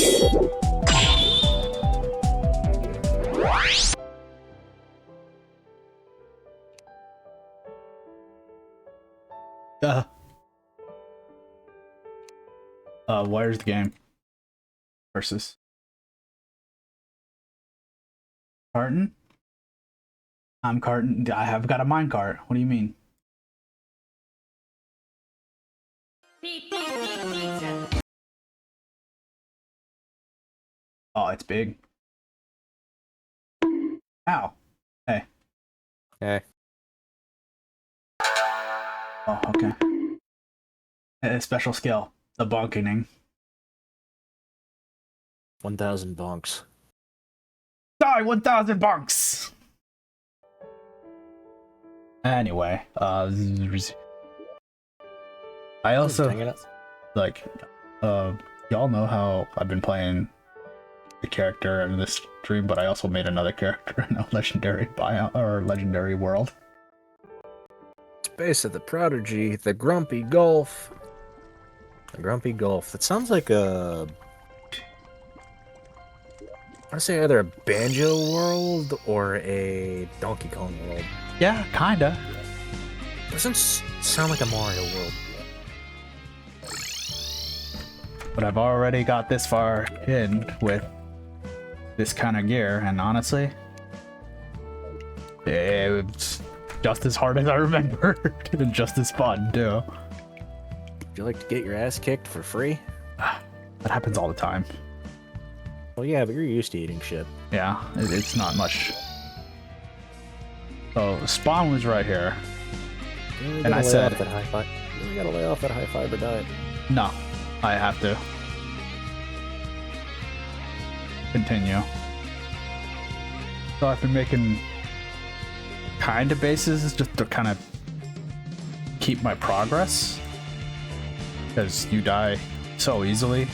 Where's the game? Versus Carton? I'm Carton. I have got a minecart. What do you mean? Oh, it's big. Ow. Hey. Hey. Oh, okay. A special skill. The bonking. 1,000 bonks. Die 1,000 bonks! Anyway, I also, like, y'all know how I've been playing the character in this stream, but I also made another character in a legendary biome, or legendary world. Space of the Prodigy, the Grumpy Golf. The Grumpy Golf. That sounds like a... I say either a Banjo world or a Donkey Kong world. Yeah, kinda. Doesn't sound like a Mario world. But I've already got this far in with this kind of gear, and honestly, it's just as hard as I remembered, and just as fun, too. Would you like to get your ass kicked for free? That happens all the time. Well, yeah, but you're used to eating shit. Yeah, it's not much. So, spawn was right here. And I said... You really gotta lay off that high-fiber diet. No, I have to. Continue. So I've been making kind of bases just to kind of keep my progress. Because you die so easily.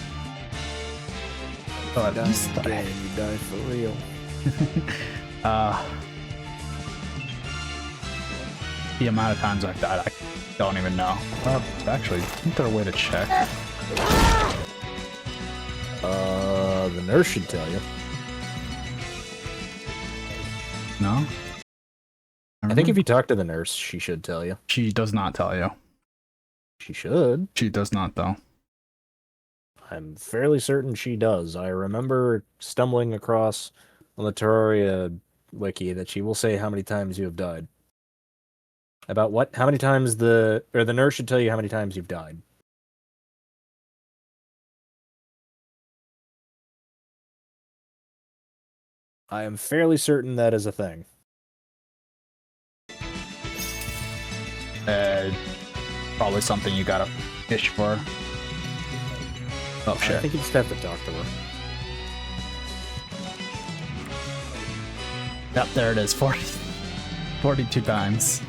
So at least you die for real. The amount of times I've died, I don't even know. Actually, isn't there a way to check? The nurse should tell you. No? I think if you talk to the nurse, she should tell you. She does not tell you. She should. She does not, though. I'm fairly certain she does. I remember stumbling across on the Terraria wiki that she will say how many times you have died. About what? How many times the nurse should tell you how many times you've died. I am fairly certain that is a thing. Probably something you gotta fish for. Oh shit. I think you just have to talk to her. Yep, there it is. 42 times.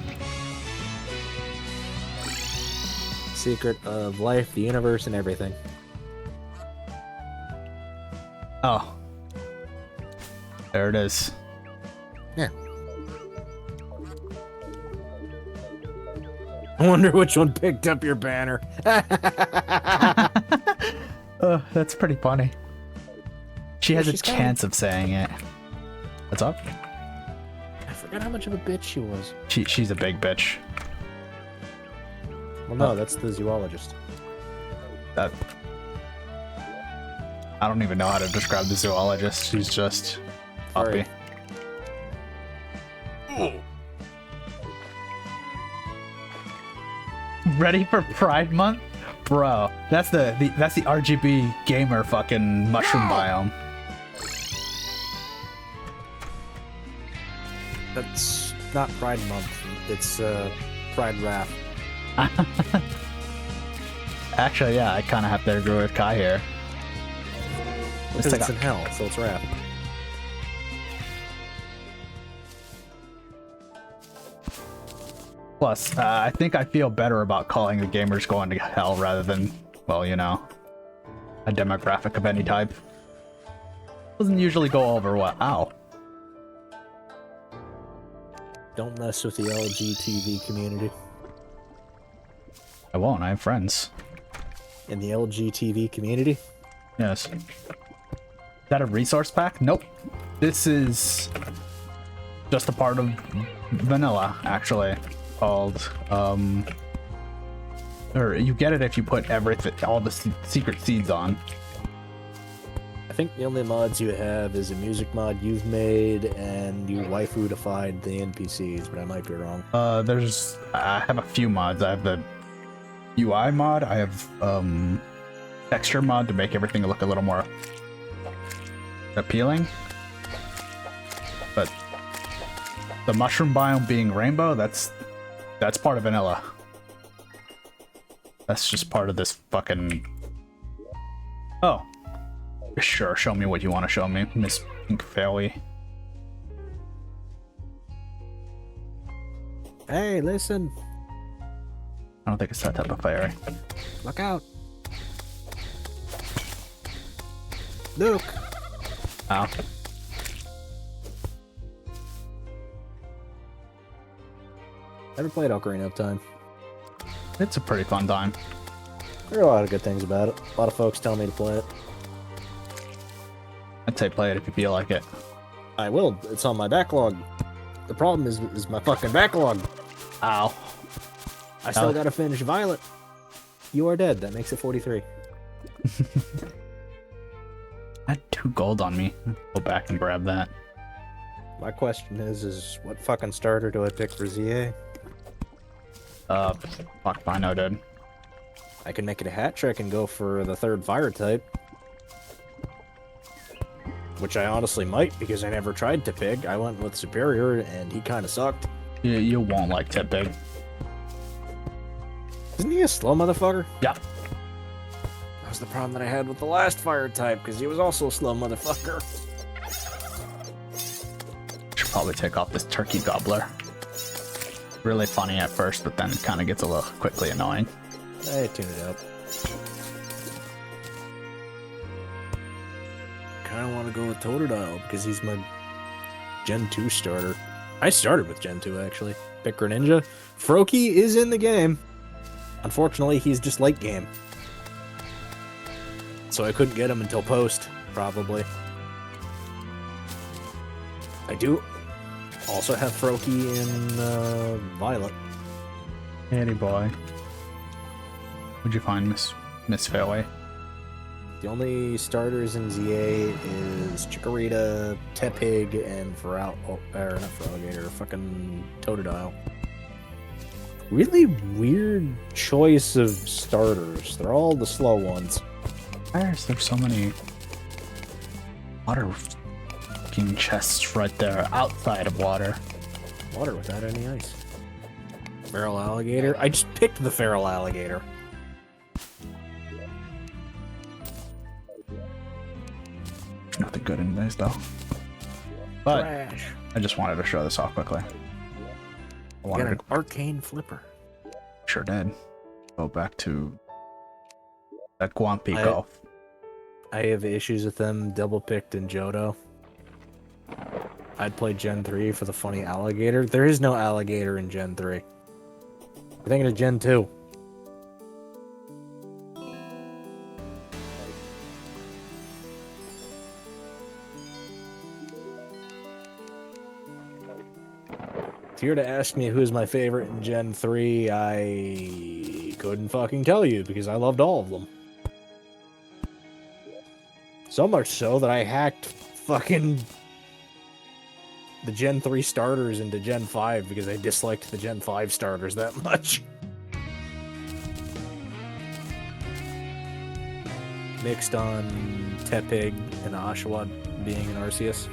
Secret of life, the universe, and everything. Oh. There it is. Yeah. I wonder which one picked up your banner. That's pretty funny. She has a chance of saying it. What's up? I forgot how much of a bitch she was. She's a big bitch. Well, no, that's the zoologist. I don't even know how to describe the zoologist. She's just puppy. Ready for Pride Month? Bro, that's the RGB gamer fucking mushroom biome. That's not Pride Month. It's Pride Wrath. Actually, yeah, I kind of have to agree with Kai here. Because it's in hell, so it's Wrath. Plus, I think I feel better about calling the gamers going to hell rather than, well, you know, a demographic of any type. Doesn't usually go over well. Ow. Don't mess with the LGTV community. I won't, I have friends. In the LGTV community? Yes. that a resource pack? Nope. This is just a part of vanilla, actually, called, or you get it if you put everything, all the secret seeds on. I think the only mods you have is a music mod you've made, and you waifu-defied the NPCs, but I might be wrong. I have a few mods. I have the UI mod. I have, texture mod to make everything look a little more appealing. But the mushroom biome being rainbow, that's part of vanilla. That's just part of this fucking... Oh. Sure, show me what you want to show me, Miss Pink Fairy. Hey, listen. I don't think it's that type of fairy. Look out. Luke. Oh. Never played Ocarina of Time. It's a pretty fun time. There are a lot of good things about it. A lot of folks tell me to play it. I'd say play it if you feel like it. I will. It's on my backlog. The problem is my fucking backlog. Ow. I still gotta finish Violet. You are dead. That makes it 43. I had 2 gold on me. Go back and grab that. My question is what fucking starter do I pick for ZA? Fuck if I know, dude. I can make it a hat trick and go for the 3rd fire type. Which I honestly might, because I never tried Tepig. I went with Superior, and he kinda sucked. You won't like Tepig. Isn't he a slow motherfucker? Yeah. That was the problem that I had with the last fire type, because he was also a slow motherfucker. Should probably take off this turkey gobbler. Really funny at first, but then it kind of gets a little quickly annoying. I tune it out. Kinda wanna go with Totodile, because he's my Gen 2 starter. I started with Gen 2, actually. Pick Greninja. Froakie is in the game. Unfortunately, he's just late game. So I couldn't get him until post, probably. I do also have Froakie in Violet. Hey boy. What'd you find, Miss Fairway? The only starters in ZA is Chikorita, Tepig, and not Feraligatr, fucking Totodile. Really weird choice of starters. They're all the slow ones. Why is there so many water fucking chests right there outside of water? Water without any ice. Feral Alligator? I just picked the Feral Alligator. There's nothing good in these though. But Trash. I just wanted to show this off quickly. I Got wanted an to, arcane flipper. sure did. Go back to that Guampi golf. I have issues with them double picked in Johto. I'd play Gen 3 for the funny alligator. There is no alligator in Gen 3. I'm thinking of Gen 2. If you were to ask me who's my favorite in Gen 3, I couldn't fucking tell you because I loved all of them. So much so that I hacked fucking the Gen 3 starters into Gen 5 because I disliked the Gen 5 starters that much. Mixed on Tepig and Oshawott being an Arceus.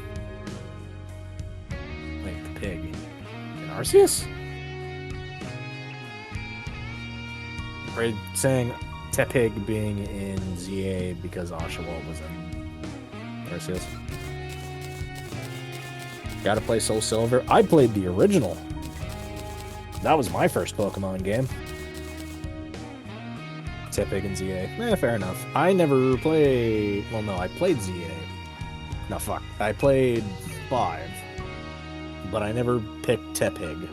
Wait, the pig. An Arceus? Or saying Tepig being in ZA because Oshawott was in Arceus. Gotta play Soul Silver. I played the original. That was my first Pokemon game. Tepig and ZA. Fair enough. I never played... Well, no, I played ZA. No, fuck. I played 5. But I never picked Tepig.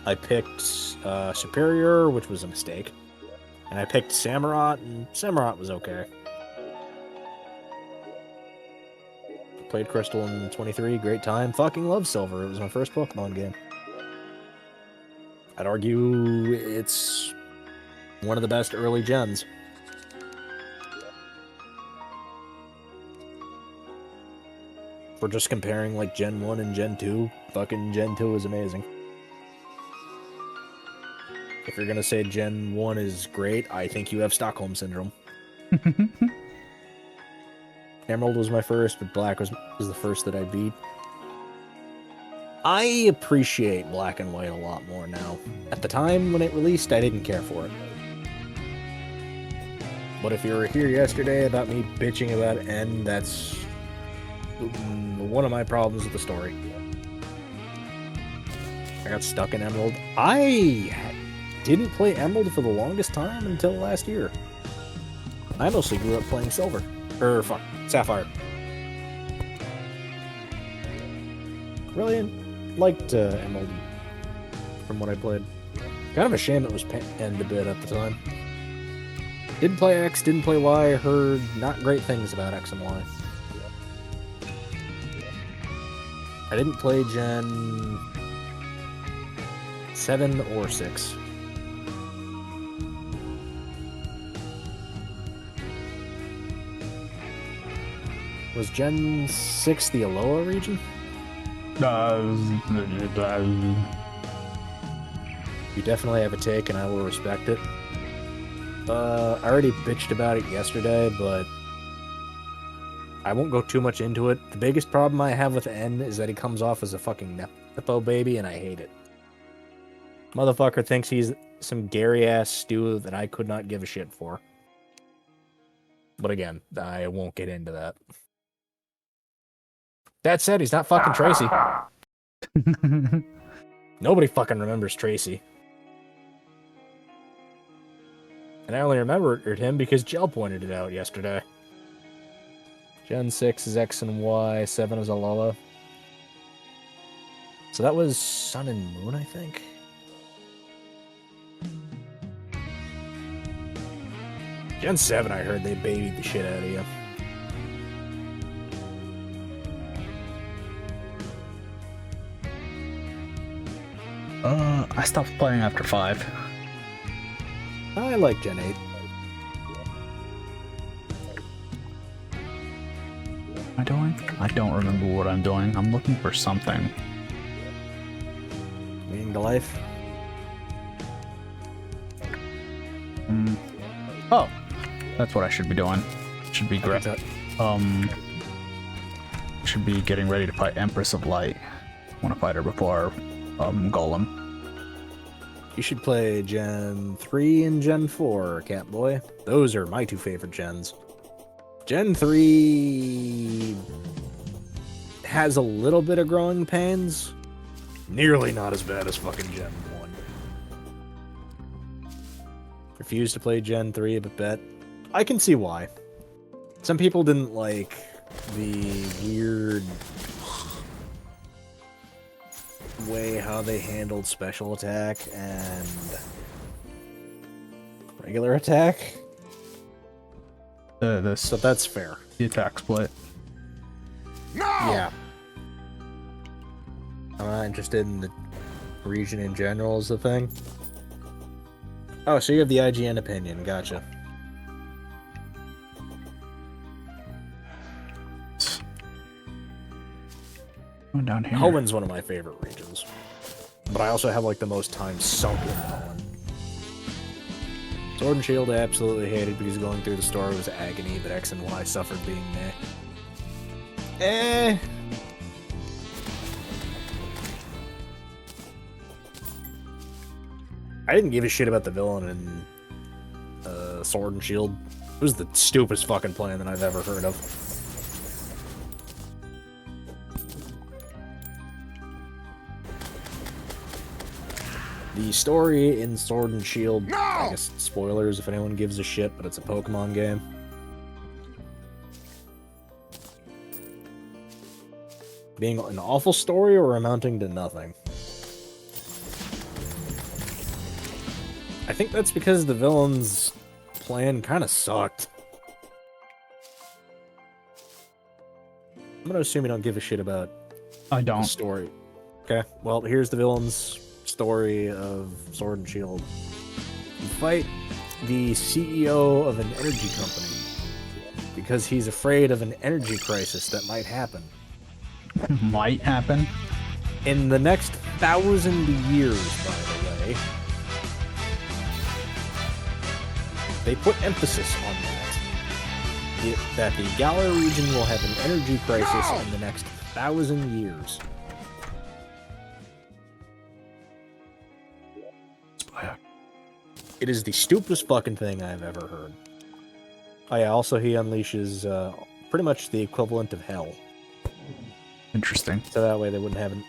I picked Superior, which was a mistake. And I picked Samurott, and Samurott was okay. Played Crystal in 23, great time. Fucking love Silver. It was my first Pokemon game. I'd argue it's one of the best early gens. We're just comparing like Gen 1 and Gen 2. Fucking Gen 2 is amazing. If you're gonna say Gen 1 is great, I think you have Stockholm Syndrome. Emerald was my first, but Black was the first that I beat. I appreciate Black and White a lot more now. At the time when it released, I didn't care for it. But if you were here yesterday about me bitching about N, that's one of my problems with the story. I got stuck in Emerald. I didn't play Emerald for the longest time until last year. I mostly grew up playing Silver. Fuck, Sapphire. Really liked Emerald from what I played. Kind of a shame it was end a bit at the time. Didn't play X, didn't play Y, heard not great things about X and Y. I didn't play Gen 7 or 6. Was Gen 6 the Alola region? You definitely have a take, and I will respect it. I already bitched about it yesterday, but I won't go too much into it. The biggest problem I have with N is that he comes off as a fucking Nepo baby, and I hate it. Motherfucker thinks he's some Gary-ass stew that I could not give a shit for. But again, I won't get into that. That said, he's not fucking Tracy. Nobody fucking remembers Tracy. And I only remembered him because Jell pointed it out yesterday. Gen 6 is X and Y, 7 is Alola. So that was Sun and Moon, I think? Gen 7, I heard they babied the shit out of you. I stopped playing after 5. I like Gen 8. Am I doing? I don't remember what I'm doing. I'm looking for something. Meaning to life. Oh, that's what I should be doing. Should be great. Should be getting ready to fight Empress of Light. I want to fight her before Golem. You should play Gen 3 and Gen 4, Catboy. Those are my two favorite gens. Gen 3 has a little bit of growing pains. Nearly not as bad as fucking Gen 1. Refuse to play Gen 3, but bet. I can see why. Some people didn't like the weird way how they handled special attack and regular attack. So that's fair. The attack split. No! Yeah. I'm not interested in the region in general is the thing. Oh, so you have the IGN opinion. Gotcha. Going down here. Hoenn's one of my favorite regions. But I also have like the most time sunk in Hoenn. Sword and Shield I absolutely hated because going through the story was agony, but X and Y suffered being meh. I didn't give a shit about the villain in Sword and Shield. It was the stupidest fucking plan that I've ever heard of. The story in Sword and Shield, no! I guess spoilers if anyone gives a shit, but it's a Pokemon game. Being an awful story or amounting to nothing? I think that's because the villain's plan kind of sucked. I'm gonna assume you don't give a shit about I the don't. story. Okay, well, here's the villain's story of Sword and Shield. You fight the CEO of an energy company because he's afraid of an energy crisis that might happen. Might happen. In the next 1,000 years, by the way, they put emphasis on that the Galar region will have an energy crisis in the next 1,000 years. It is the stupidest fucking thing I've ever heard. Oh yeah, also he unleashes pretty much the equivalent of hell. Interesting. So that way they wouldn't have an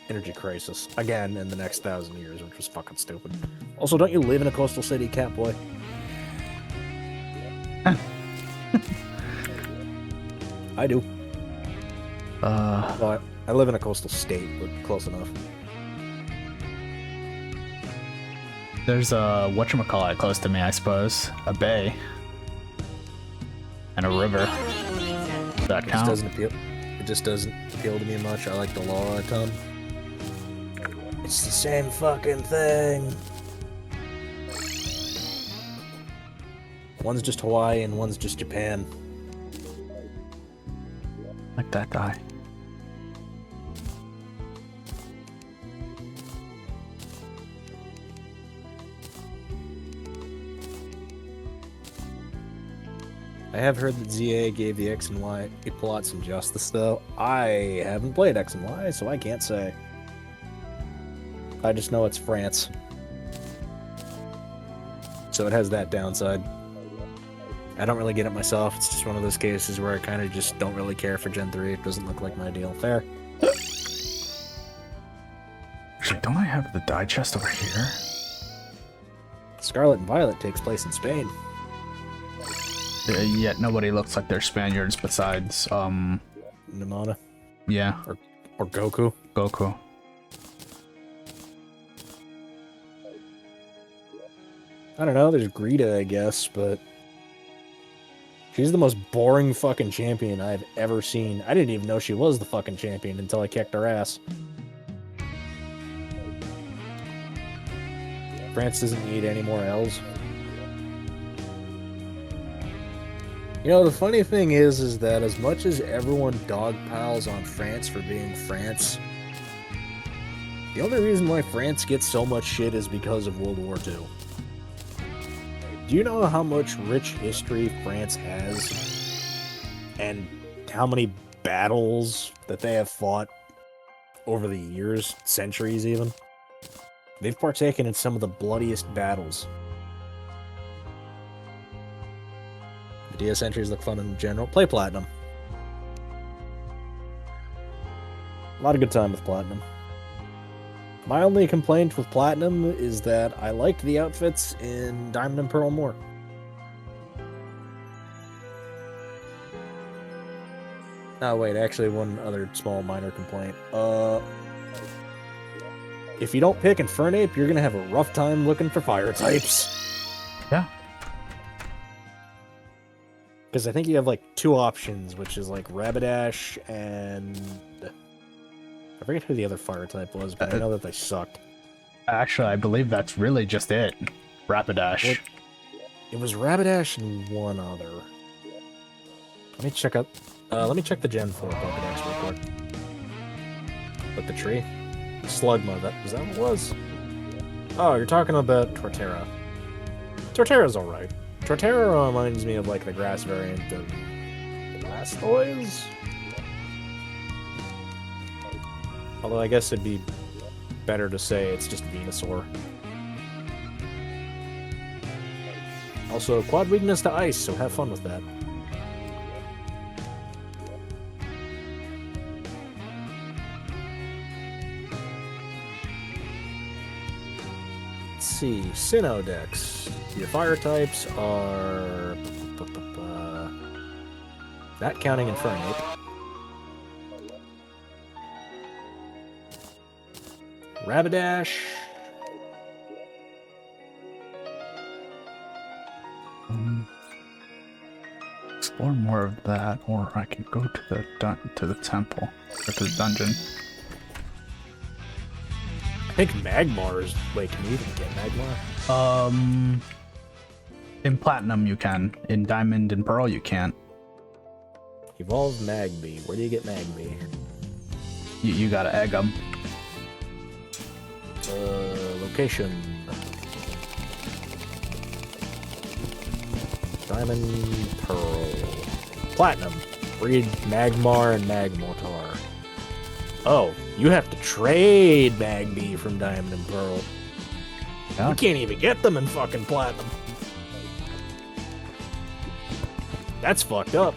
energy crisis again in the next 1,000 years, which was fucking stupid. Also, don't you live in a coastal city, Catboy? I do. Well, I live in a coastal state, but close enough. There's a whatchamacallit close to me, I suppose. A bay. And a river. Does that count? It just doesn't appeal to me much. I like the law a ton. It's the same fucking thing. One's just Hawaii and one's just Japan. Like that guy. I have heard that ZA gave the X and Y plot some justice, though. I haven't played X and Y, so I can't say. I just know it's France. So it has that downside. I don't really get it myself. It's just one of those cases where I kind of just don't really care for Gen 3. It doesn't look like my deal. Fair. Actually, don't I have the die chest over here? Scarlet and Violet takes place in Spain. Yet nobody looks like they're Spaniards besides, Nimana. yeah. Or Goku. Goku. I don't know, there's Greta, I guess, but she's the most boring fucking champion I've ever seen. I didn't even know she was the fucking champion until I kicked her ass. France doesn't need any more L's. You know, the funny thing is that as much as everyone dogpiles on France for being France, the only reason why France gets so much shit is because of World War II. Do you know how much rich history France has? And how many battles that they have fought over the years, centuries even? They've partaken in some of the bloodiest battles. The DS entries look fun in general. Play Platinum. A lot of good time with Platinum. My only complaint with Platinum is that I liked the outfits in Diamond and Pearl more. Oh wait, actually one other small minor complaint. If you don't pick Infernape, you're gonna have a rough time looking for fire types. Yeah. Because I think you have like two options, which is like Rapidash and I forget who the other fire type was, but I know that they sucked. Actually, I believe that's really just it. Rapidash. It was Rapidash and one other. Let me check out. Let me check the Gen 4 Pokedex real quick. With the tree, Slugma. Was that what it was? Oh, you're talking about Torterra. Torterra's all right. Torterra reminds me of like the grass variant of Blastoise. Although I guess it'd be better to say it's just Venusaur. Also, quad weakness to ice, so have fun with that. Let's see, Sinnoh-Dex. Your fire types are... Not counting Infernape. Rapidash. explore more of that, or I can go to the temple or to the dungeon. I think Magmar's... Wait, can you even get Magmar? In Platinum you can. In Diamond and Pearl you can't. Evolve Magby. Where do you get Magby? You gotta egg them. Location. Diamond, Pearl. Platinum. Breed Magmar and Magmortar. Oh, you have to trade Magby from Diamond and Pearl. Yeah. You can't even get them in fucking Platinum. That's fucked up.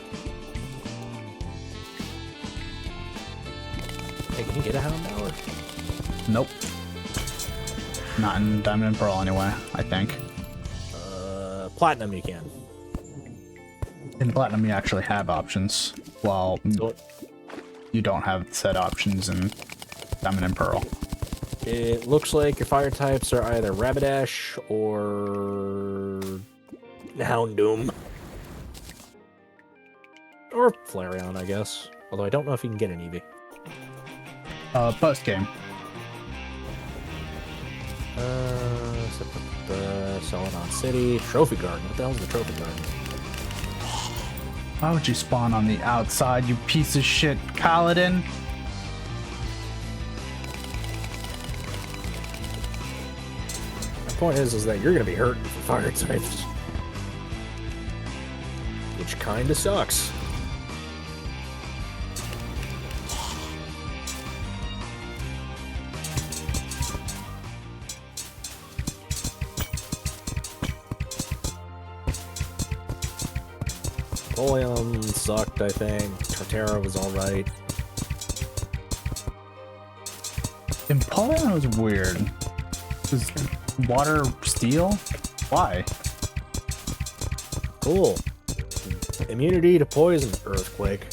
Hey, can you get a Hound Hour? Nope. Not in Diamond and Pearl anyway, I think. Platinum you can. In Platinum you actually have options, while So you don't have set options in Diamond and Pearl. it looks like your fire types are either Rapidash or Houndoom. Or Flareon, I guess. Although I don't know if you can get an Eevee. Post game. Celadon City. Trophy Garden. What the hell's the Trophy Garden? Why would you spawn on the outside, you piece of shit, Kaladin? My point is that you're gonna be hurting for fire types. Which kinda sucks. Oleum sucked, I think. Torterra was alright. Empoleon was weird. Was water steel? Why? Cool. Immunity to poison earthquake.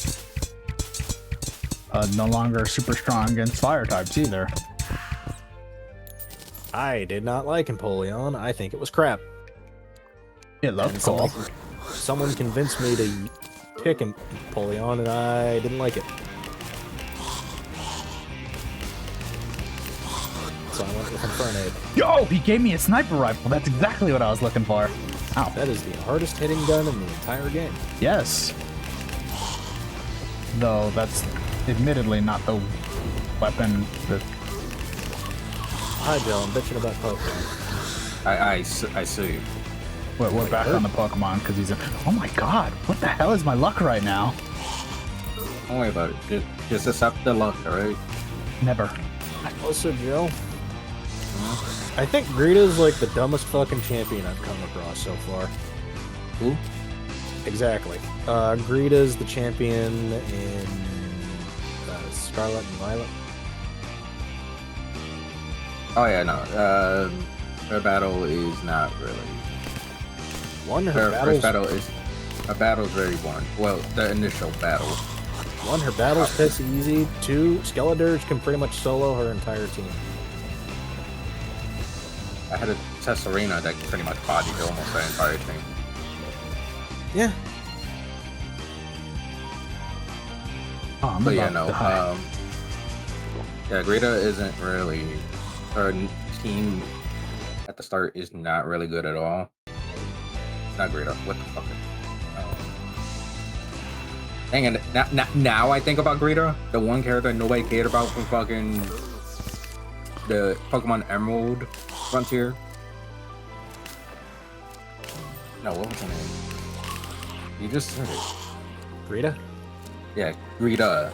No longer super strong against fire types either. I did not like Empoleon. I think it was crap. It looked And cool. Someone convinced me to pick Empoleon, and I didn't like it. So I went with Infernape. Yo, he gave me a sniper rifle. That's exactly what I was looking for. Ow. That is the hardest hitting gun in the entire game. Yes. Though that's admittedly not the weapon that... Hi, Joe. I'm bitching about Pokemon. I see. We're back on the Pokemon because he's a... Oh my god, what the hell is my luck right now? Don't worry about it. Just accept the luck, alright? Never. Also, Joe, I think Greta's like the dumbest fucking champion I've come across so far. Who? Exactly. Greta's the champion in Scarlet and Violet. Oh yeah, no. Her battle is not really. Her first battle is... Her battle's very boring. Well, the initial battle. One, her battle's piss easy. Two, Skeledirge can pretty much solo her entire team. I had a Tesserina that pretty much bodied almost the entire thing. Yeah. Oh, I'm But yeah, about no. to die. Yeah, Greta isn't really... Her team at the start is not really good at all. Not Greta. What the fuck? Dang it. Now I think about Greta, the one character nobody cared about from fucking the Pokemon Emerald Frontier. No, what was her name? You just said it. Greta? Yeah, Greta.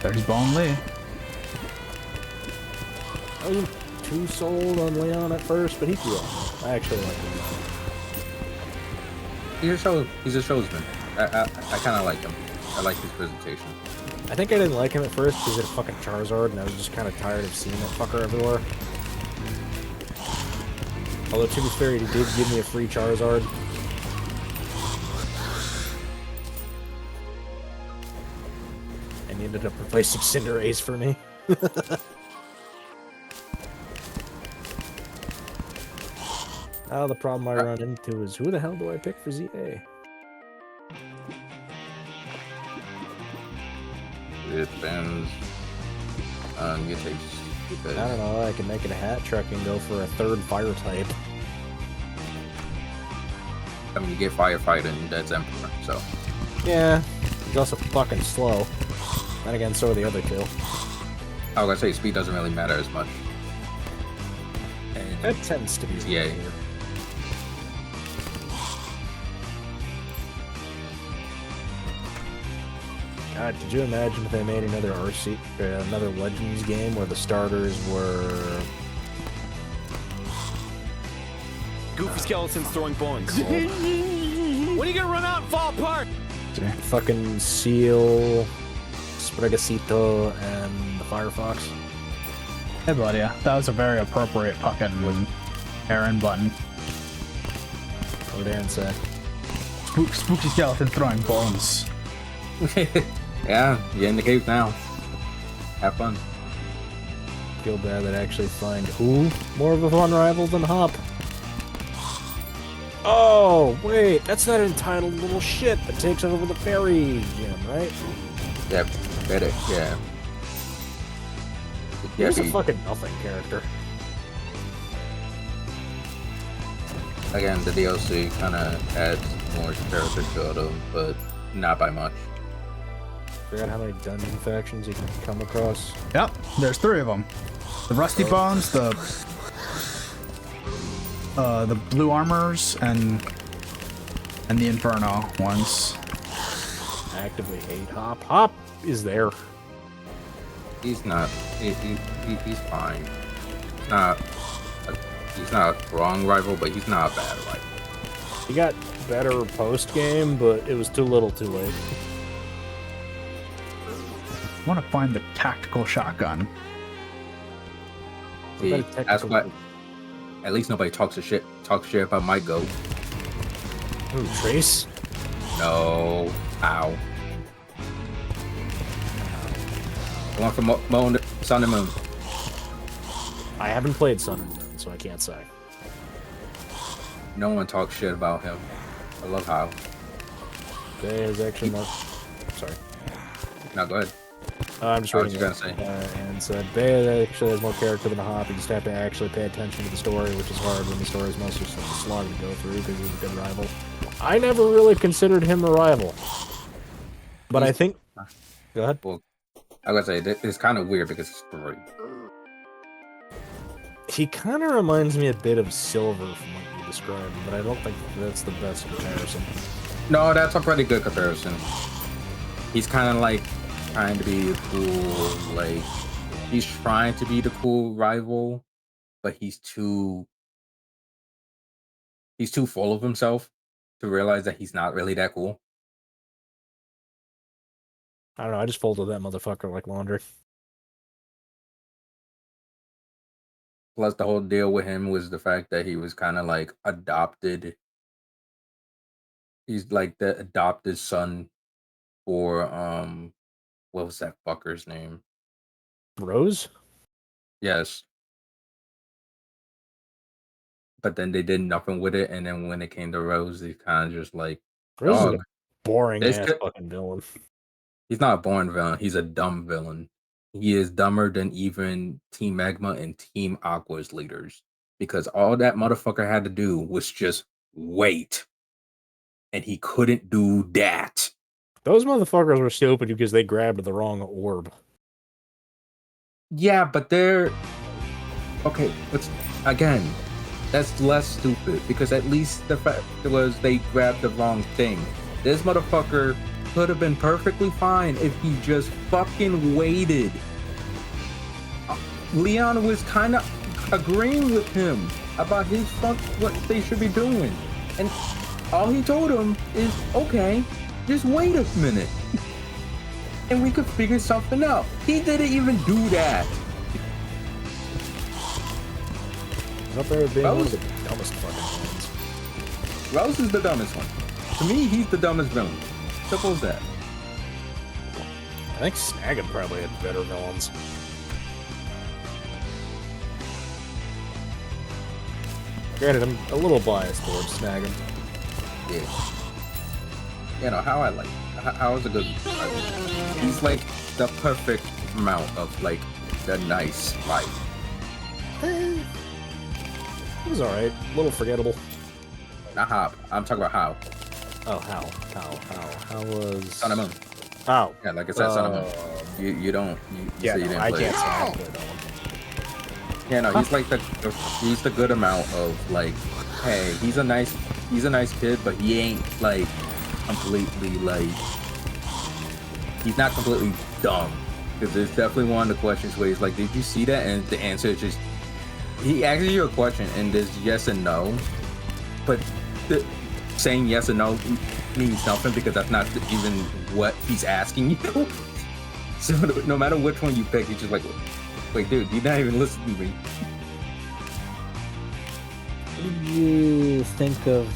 There's Bone Lee. I wasn't too sold on Leon at first, but he grew up. I actually like him. He's a showsman. I kind of like him. I like his presentation. I think I didn't like him at first because he had a fucking Charizard, and I was just kind of tired of seeing that fucker everywhere. Although, to be fair, he did give me a free Charizard. And he ended up replacing Cinderace for me. The problem I run into is who the hell do I pick for ZA? It depends on your taste. Because I don't know, I can make it a hat trick and go for a third fire type. I mean, you get firefighter and that's Emperor, so. Yeah, he's also fucking slow. Then again, so are the other two. I was gonna say speed doesn't really matter as much. And That tends to be Yeah. easier. God, could you imagine if they made another RC, another Legends game where the starters were Goofy skeletons throwing bones. When are you gonna run out and fall apart? fucking Seal, Spregasito, and the Firefox? Hey, buddy, that was a very appropriate fucking errand button. What Dan said. Spooky skeleton throwing bones. yeah, you're in the cave now. Have fun. Feel bad that I actually find who more of a fun rival than Hop. Oh, wait, that's that entitled little shit that takes over the fairy gym, right? Yeah, better. Yeah. Yeah, He's a fucking nothing character. again, the DLC kind of adds more character to them, but not by much. Forgot how many dungeon factions you can come across. Yep, there's 3 of them. The Rusty Bones, the Blue Armors, and the Inferno ones. Actively hate Hop. Hop is there. He's not. He's fine. He's not a wrong rival, but he's not a bad rival. He got better post game, but it was too little, too late. I want to find the tactical shotgun. See, What about a that's technical- what. At least nobody talks shit about my goat. Ooh, Trace? No. Ow. The one from Sun and Moon. I haven't played Sun and Moon, so I can't say. No one talks shit about him. I love how. They is actually more. Sorry. Now go ahead. I'm just I was reading just it. gonna And said, Bay actually has more character than a Hop. You just have to actually pay attention to the story, which is hard when the story is mostly just like a slog to go through because he's a good rival. I never really considered him a rival. But I think. Go ahead. Well, I gotta say, it's kind of weird because it's 3. He kind of reminds me a bit of Silver from what you described, but I don't think that's the best comparison. No, that's a pretty good comparison. He's kind of like trying to be cool, like he's trying to be the cool rival, but he's too full of himself to realize that he's not really that cool. I don't know, I just folded that motherfucker like laundry. Plus, the whole deal with him was the fact that he was kind of like adopted. He's like the adopted son for what was that fucker's name? Rose? Yes. But then they did nothing with it, and then when it came to Rose, they kind of just like, Rose is dog. a boring This ass could- fucking villain. He's not a born villain. He's a dumb villain. He is dumber than even Team Magma and Team Aqua's leaders. Because all that motherfucker had to do was just wait. And he couldn't do that. Those motherfuckers were stupid because they grabbed the wrong orb. Yeah, but they're... Okay, again, that's less stupid. Because at least the fact was they grabbed the wrong thing. This motherfucker could have been perfectly fine if he just fucking waited. Leon was kind of agreeing with him about what they should be doing, and all he told him is, "Okay, just wait a minute, and we could figure something out." He didn't even do that. Up there being one of Rose? the dumbest fucking ones. Rose is the dumbest one. To me, he's the dumbest villain. Simple as that. I think Snaggin probably had better villains. Granted, I'm a little biased towards Snag him. Yeah. You know how I like. How is a good? He's like the perfect amount of like the nice life. It was alright. A little forgettable. Not how. I'm talking about how. Oh, how was... Sun and Moon. Oh. Yeah, like I said, Sun and Moon. You don't. You Yeah, say you no, didn't I play can't it. say I played that one. Yeah, no, he's like he's the good amount of like, hey, he's a nice kid, but he ain't like completely like, he's not completely dumb. Because there's definitely one of the questions where he's like, did you see that? And the answer is just, he asks you a question and there's yes and no, but saying yes and no means nothing because that's not even what he's asking you. So no matter which one you pick, he's just like, wait, dude, you're not even listening to me. What did you think of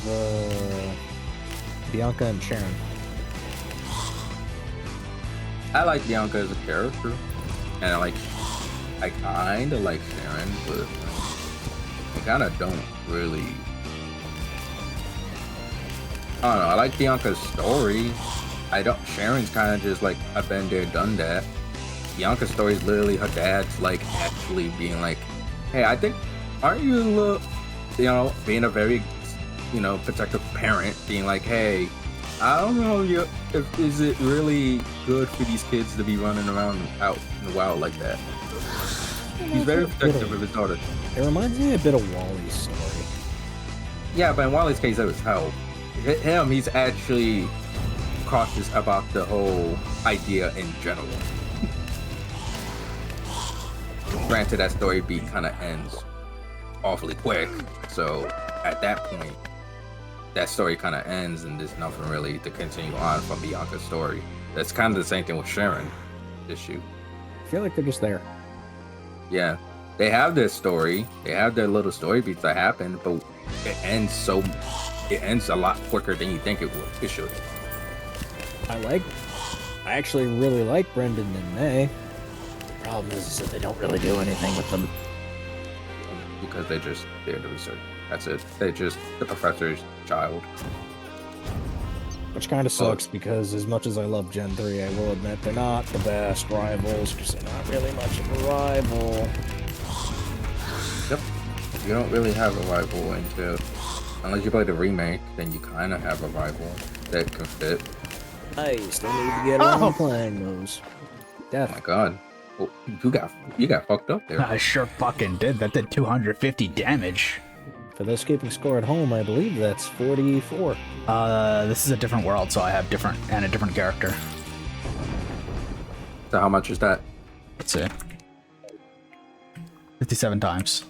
Bianca and Sharon? I like Bianca as a character, and I kind of like Sharon, but I kind of don't really. I don't know. I like Bianca's story. I don't. Sharon's kind of just like I've been there, done that. Bianca's story is literally her dad's like actually being like, "Hey, I think, aren't you, being a very, protective parent, being like, hey, I don't know, is it really good for these kids to be running around out in the wild like that?" He's very protective of his daughter. It reminds me a bit of Wally's story. Yeah, but in Wally's case, that was hell. He's actually cautious about the whole idea in general. Granted, that story beat kind of ends awfully quick, so at that point, that story kind of ends and there's nothing really to continue on from Bianca's story. That's kind of the same thing with Sharon issue. I feel like they're just there. Yeah, they have their story, they have their little story beats that happen, but it ends a lot quicker than you think it should. I actually really like Brendan and May. The problem is that they don't really do anything with them. Because they're just there to research. That's it. They're just the professor's child. Which kind of sucks because as much as I love Gen 3, I will admit they're not the best rivals because they're not really much of a rival. Yep. You don't really have a rival until, unless you play the remake, then you kind of have a rival that can fit. I still need to get around playing those. Oh my god. Oh, you got fucked up there. I sure fucking did. That did 250 damage. For those keeping score at home, I believe that's 44. This is a different world, so I have a different character. So how much is that? Let's see. 57 times.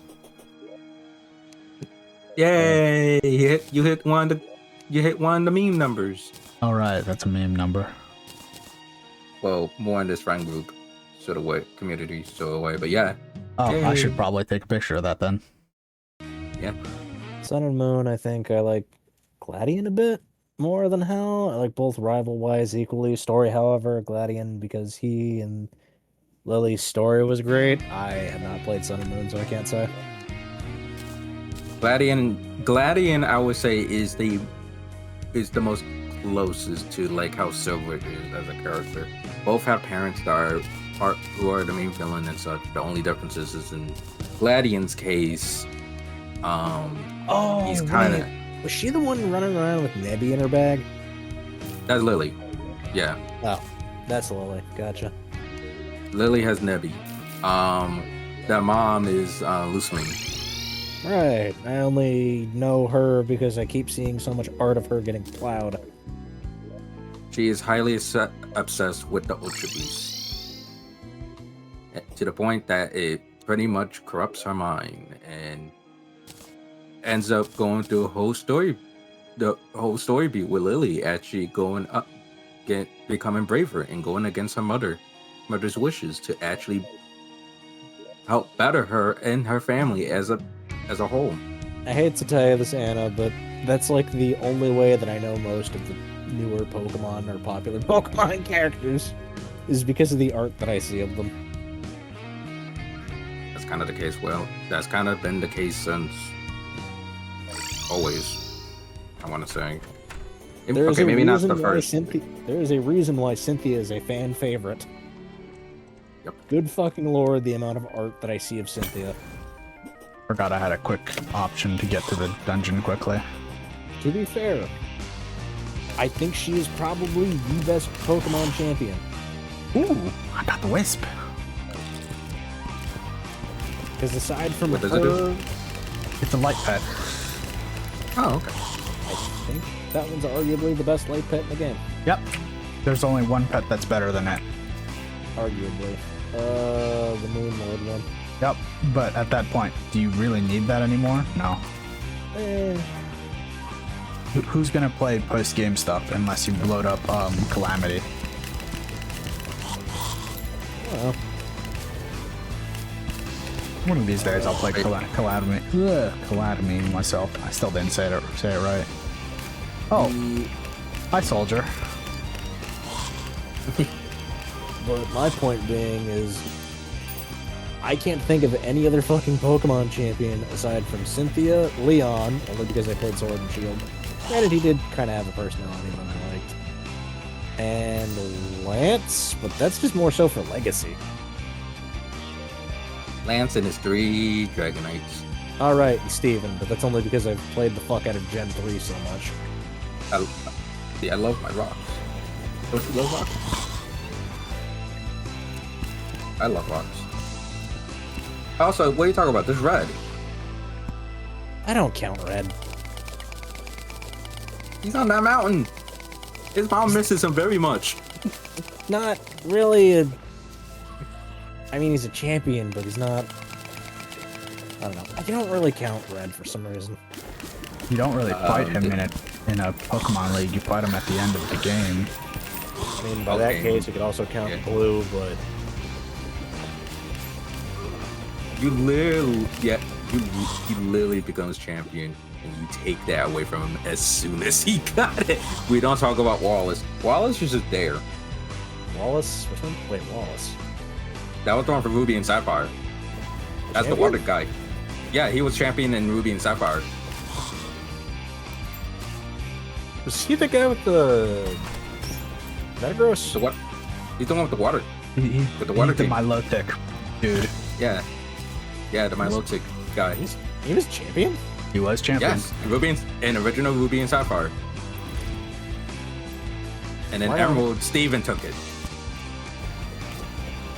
Yay! You hit one of the meme numbers. All right, that's a meme number. Well, more in this friend group sort of way, community sort of way, but yeah. Oh, Yay. I should probably take a picture of that then. Yeah. Sun and Moon, I think I like Gladian a bit more than Hal. I like both rival-wise equally. Story, however, Gladian because he and Lily's story was great. I have not played Sun and Moon, so I can't say. Gladian, I would say is the most closest to like how Silver is as a character. Both have parents that are who are the main villain and such. The only difference is in Gladian's case, he's kind of. Was she the one running around with Nebby in her bag? That's Lily. Yeah. Oh, that's Lily. Gotcha. Lily has Nebby. That mom is Luceline. Right. I only know her because I keep seeing so much art of her getting plowed. She is highly obsessed with the Ultra Beast, to the point that it pretty much corrupts her mind and ends up going through the whole story beat with Lily actually going up, becoming braver and going against her mother's wishes to actually help better her and her family as a whole. I hate to tell you this, Anna, but that's like the only way that I know most of the newer Pokemon or popular Pokemon characters is because of the art that I see of them. That's kind of the case. Well, that's kind of been the case since always. I want to say. There is Okay, a maybe not reason the why first. There is a reason why Cynthia is a fan favorite. Yep. Good fucking lord, the amount of art that I see of Cynthia. Forgot I had a quick option to get to the dungeon quickly. To be fair, I think she is probably the best Pokemon champion. Ooh, I got the Wisp. Because aside from What does it do? her, It's a light pet. Oh, okay. I think that one's arguably the best light pet in the game. Yep. There's only one pet that's better than it. Arguably. The Moon Lord one. Yep. But at that point, do you really need that anymore? No. Eh, Who's gonna play post-game stuff unless you load up Calamity? well, One of these days I'll play Calamity. Calamity myself. I still didn't say it right. Oh, hi, soldier. but my point being is, I can't think of any other fucking Pokemon champion aside from Cynthia, Leon, only because I played Sword and Shield. Granted, he did kind of have a personality that I liked. And Lance, but that's just more so for legacy. Lance and his 3 Dragonites. Alright, Steven, but that's only because I've played the fuck out of Gen 3 so much. I love my rocks. Don't you love rocks? I love rocks. Also, what are you talking about? There's red. I don't count Red. He's on that mountain. His mom misses him very much. Not really a... I mean, he's a champion, but he's not... I don't know. I don't really count Red for some reason. You don't really fight him in a Pokemon League. You fight him at the end of the game. I mean, by that case, you could also count Yeah. Blue, but... You literally, he literally becomes champion, and you take that away from him as soon as he got it. We don't talk about Wallace. Wallace is just there. Wallace? Which one? Wait, Wallace. That was the one for Ruby and Sapphire. That's the Champion? water guy. Yeah, he was champion in Ruby and Sapphire. Was he the guy with the... Metagross? So what? He's the one with the water. With the water He's the team. Milotic, dude. Yeah. Yeah, the Milotic guy. He was champion? He was champion. Yes, in original Ruby and Sapphire. And then Why Emerald, Steven took it.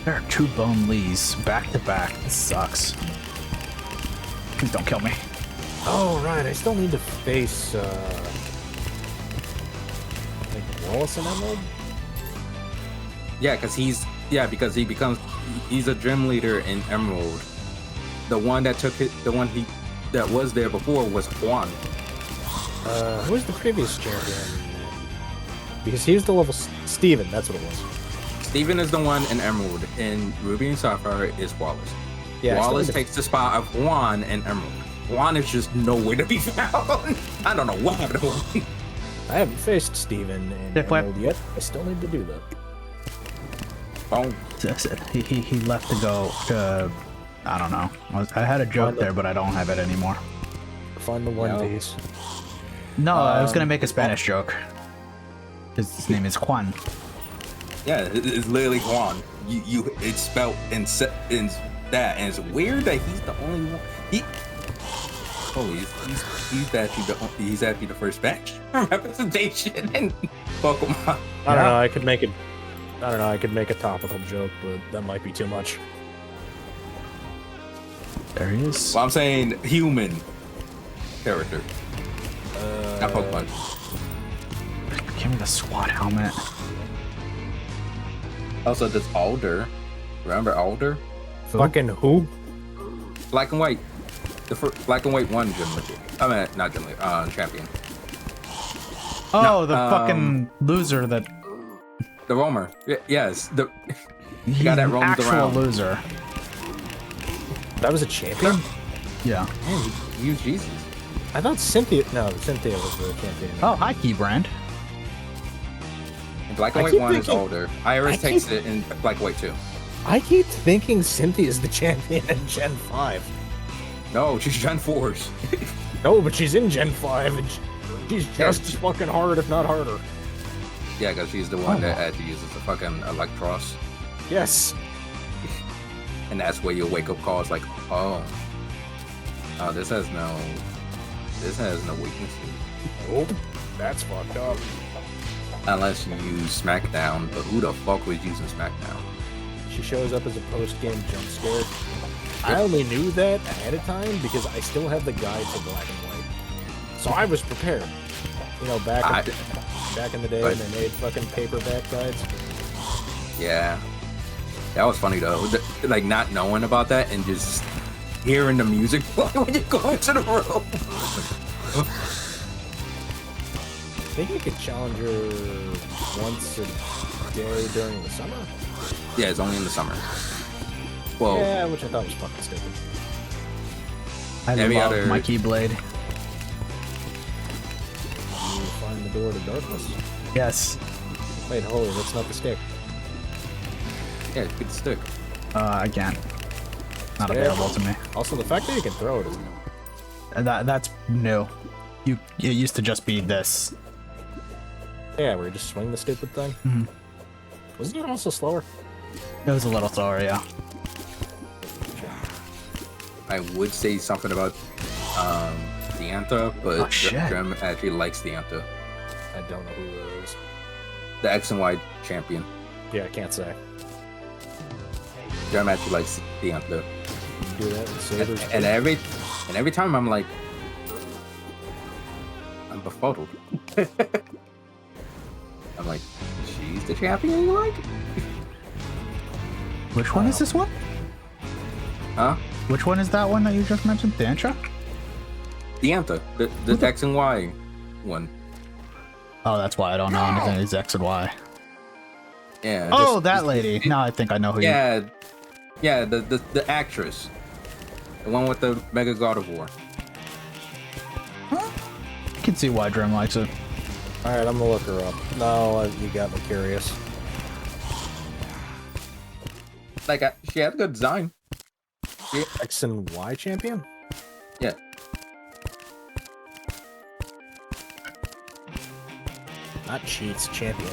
There are 2 Bone Lees back to back. This sucks. Please don't kill me. Oh, right. I still need to face, like, Wallace and Emerald? Yeah, because he's a gym leader in Emerald. The one that took it, that was there before was Juan. Who was the previous champion? Because he was the level... Steven, that's what it was. Steven is the one in Emerald. In Ruby and Sapphire is Wallace. Yeah, Wallace takes the spot of Juan in Emerald. Juan is just nowhere to be found. I don't know what happened to him. I haven't faced Steven in Dip whip. Emerald yet. I still need to do that. Oh, He left to go to... I don't know. I had a joke there, but I don't have it anymore. Find the One Piece. No, I was gonna make a Spanish joke. His name is Juan. yeah, it's literally Juan. It's spelled in that, and it's weird that he's the only one. He's actually the first Spanish representation in Pokemon. I don't know. I could make a topical joke, but that might be too much. There he is. Well, I'm saying human character, not Pokemon. Give me the SWAT helmet. Also, there's Alder. Remember Alder? Fucking who? Black and White. The first Black and White one gym leader. I mean, not gym leader, champion. Oh, No, the fucking loser that... The roamer. Yes, the He's guy that an roams actual around. loser. That was a champion? Yeah. Man, he was Jesus. I thought Cynthia... No, Cynthia was the champion. Oh, hi, Keybrand. And Black and I White keep one is thinking- older. Iris I takes keep- it in Black and White 2. I keep thinking Cynthia's the champion in Gen 5. No, she's Gen 4s. No, but she's in Gen 5, and she's just as fucking hard, if not harder. Yeah, because she's the one that actually uses the fucking Electros. Yes. And that's where your wake up call is like, oh, this has no weaknesses. Nope. That's fucked up. Unless you use SmackDown, but who the fuck was using SmackDown? She shows up as a post-game jump scare. I only knew that ahead of time because I still have the guide to Black and White. So I was prepared. You know, back in the day when they made fucking paperback guides. Yeah. That was funny though. Like not knowing about that and just hearing the music when you go into the room. I think you could challenge her once a day during the summer. Yeah, it's only in the summer. Well, yeah, which I thought was fucking stupid. I love my Keyblade. You find the door to darkness. Yes. Wait, holy, that's not the stick. yeah, it's good stick. Again, not available to me. Also, the fact that you can throw it is new. And that's new. It used to just be this. Yeah, where you just swing the stupid thing. Mhm. Wasn't it also slower? It was a little slower, yeah. I would say something about Deanta, but Gem actually likes Deanta. I don't know who it is. The X and Y champion. Yeah, I can't say. Gem actually likes Deanta. Do that with sabers. And every time I'm like, I'm befuddled. I'm like, she's the champion you like? Which one is this one? Huh? Which one is that one that you just mentioned? Dancha? Deanta, the X and Y one. Oh, that's why I don't know anything. It's X and Y. Yeah. Oh, that lady. Now I think I know who you. Yeah, the actress, the one with the Mega God of War. Huh? I can see why Drim likes it. All right, I'm gonna look her up. No, you got me curious. Like, she has a good design. Yeah. X and Y champion? Yeah. Not cheats, champion.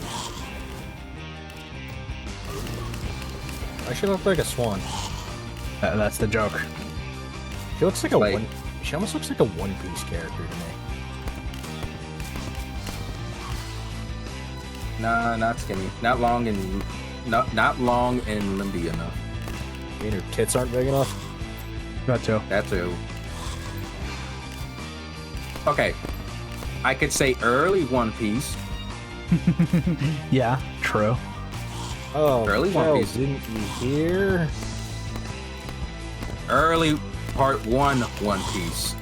Why she look like a swan? That's the joke. She looks like She almost looks like a One Piece character to me. Nah, not skinny. Not long and limby enough. I mean, her tits aren't big enough. That too. That too. Okay. I could say early One Piece. Yeah, true. Oh, Early One Michelle, Piece. didn't you hear? Early Part 1 One Piece.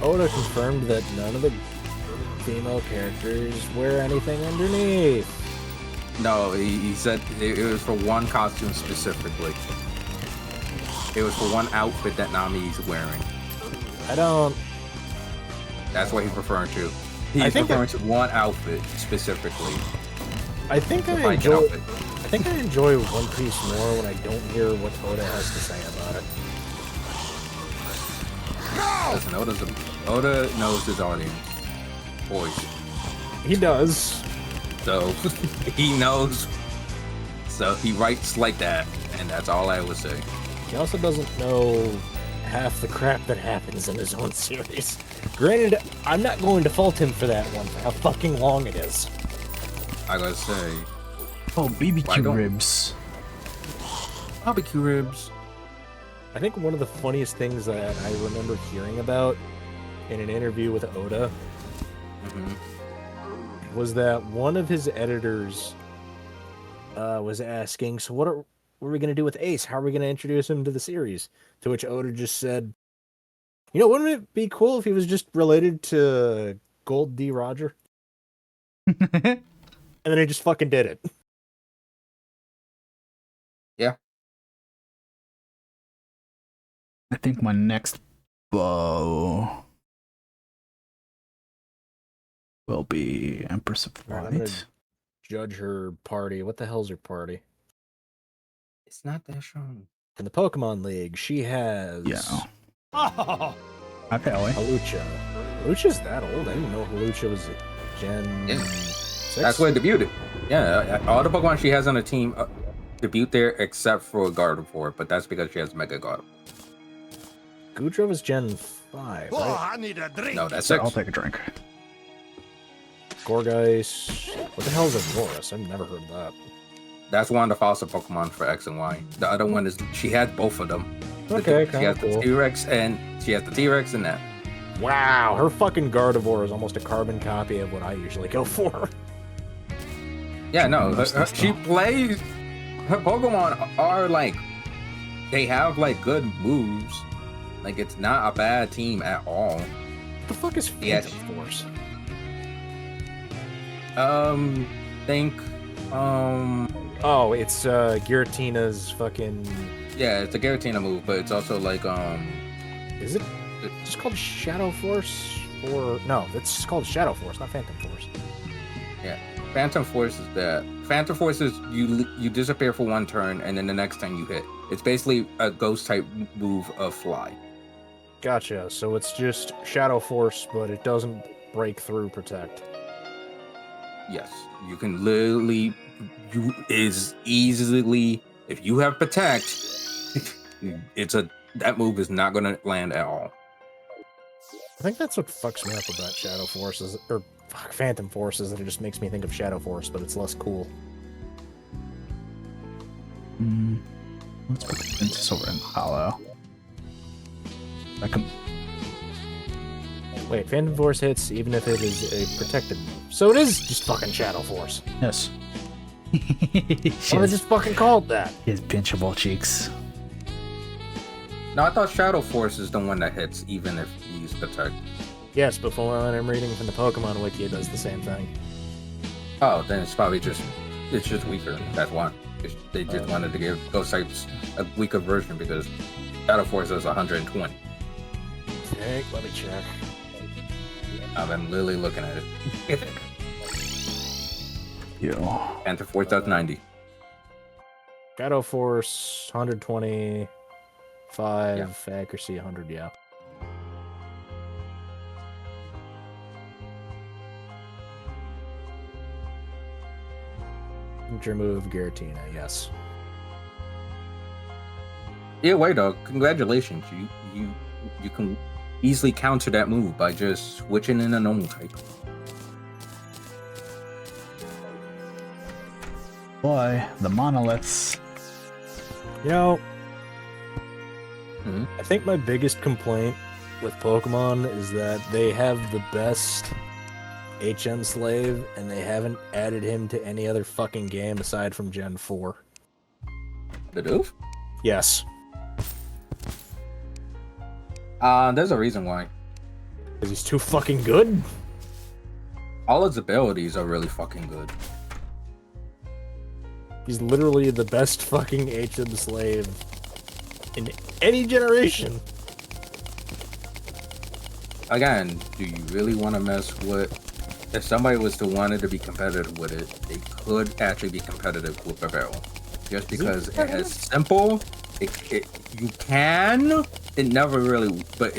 Oda confirmed that none of the female characters wear anything underneath. No, he said it was for one costume specifically. It was for one outfit that Nami's wearing. I don't... That's what he's referring to. I He's think referring to one outfit specifically. I think I Like enjoy... an outfit. I think I enjoy One Piece more when I don't hear what Oda has to say about it. Listen, Oda knows his audience. Boys. He does. So, he knows. So, he writes like that. And that's all I would say. He also doesn't know half the crap that happens in his own series. Granted, I'm not going to fault him for that one, for how fucking long it is. I gotta say. Oh, BBQ ribs. Barbecue ribs. I think one of the funniest things that I remember hearing about in an interview with Oda was that one of his editors was asking, so what are we going to do with Ace? How are we going to introduce him to the series? To which Oda just said, you know, wouldn't it be cool if he was just related to Gold D. Roger? And then he just fucking did it. Yeah. I think my next bow will be Empress of Alright, I'm gonna Light. judge her party. What the hell's her party? It's not that strong. In the Pokemon League, she has... Yeah. Oh, Okay, Ellie. Hawlucha. Hawlucha's that old? I didn't know Hawlucha was Gen Yeah. 6. That's where it debuted. Yeah, all the Pokemon she has on the team debut there except for Gardevoir, but that's because she has Mega Gardevoir. Goodra was Gen 5, right? I need a drink. No, that's So 6. I'll take a drink. Gorgeist. What the hell is a Aurorus? I've never heard of that. That's one of the fossil Pokemon for X and Y. The other one is she has both of them. Okay, She has kinda cool. the T-Rex and that. Wow, her fucking Gardevoir is almost a carbon copy of what I usually go for. Yeah, no, That's she plays. Her Pokemon are like, they have like good moves. Like it's not a bad team at all. What the fuck is Phantom Yes. Force? Think, Oh, it's Giratina's fucking... yeah, it's a Giratina move, but it's also like Is it just called Shadow Force? Or... No, it's just called Shadow Force, not Phantom Force. yeah. Phantom Force is that. Phantom Force is you disappear for one turn and then the next time you hit. It's basically a ghost type move of Fly. Gotcha, so it's just Shadow Force, but it doesn't break through Protect. Yes, you can literally is easily if you have Protect, that move is not gonna land at all. I think that's what fucks me up about Shadow Force, is, or fuck, Phantom Force, is that it just makes me think of Shadow Force, but it's less cool. Let's put the princess over in Hollow. I can. Wait, Phantom Force hits even if it is a protected move. So it is just fucking Shadow Force. Yes. Why they just fucking called that? His pinchable cheeks. No, I thought Shadow Force is the one that hits even if you use Protect. Yes, but from what I'm reading from the Pokemon Wiki, it does the same thing. Oh, then it's probably just weaker. That's why. They just wanted to give Ghost types a weaker version because Shadow Force is 120. Okay, let me check. I'm literally looking at it. You. Phantom Force does 90. Shadow Force, 125, accuracy 100, yeah. Signature move, Giratina, yes. Either way, though, congratulations. You can easily counter that move by just switching in a normal type. Boy, the monoliths. You know, Mhm. I think my biggest complaint with Pokemon is that they have the best HM Slave, and they haven't added him to any other fucking game aside from Gen 4. The doof? Yes. There's a reason why. Because he's too fucking good? All his abilities are really fucking good. He's literally the best fucking HM Slave in any generation. Again, do you really want to mess with... If somebody was to want it to be competitive with it, they could actually be competitive with Barrel. Just because it has simple, you can, it never really, but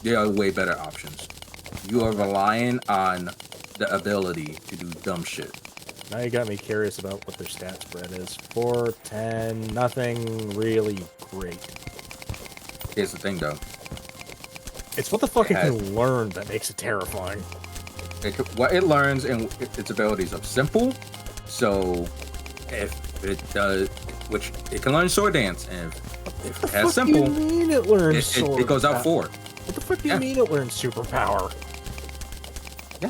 there are way better options. You are relying on the ability to do dumb shit. Now you got me curious about what their stat spread is. 4, 10, nothing really great. Here's the thing though. It's what the fuck it It has- can learn that makes it terrifying. What it learns and its abilities of simple, so if it does, which it can learn Sword Dance, and if it has What do you simple, mean it learns it sword goes out power? 4. What the fuck do you Yeah. mean it learns superpower? Yeah.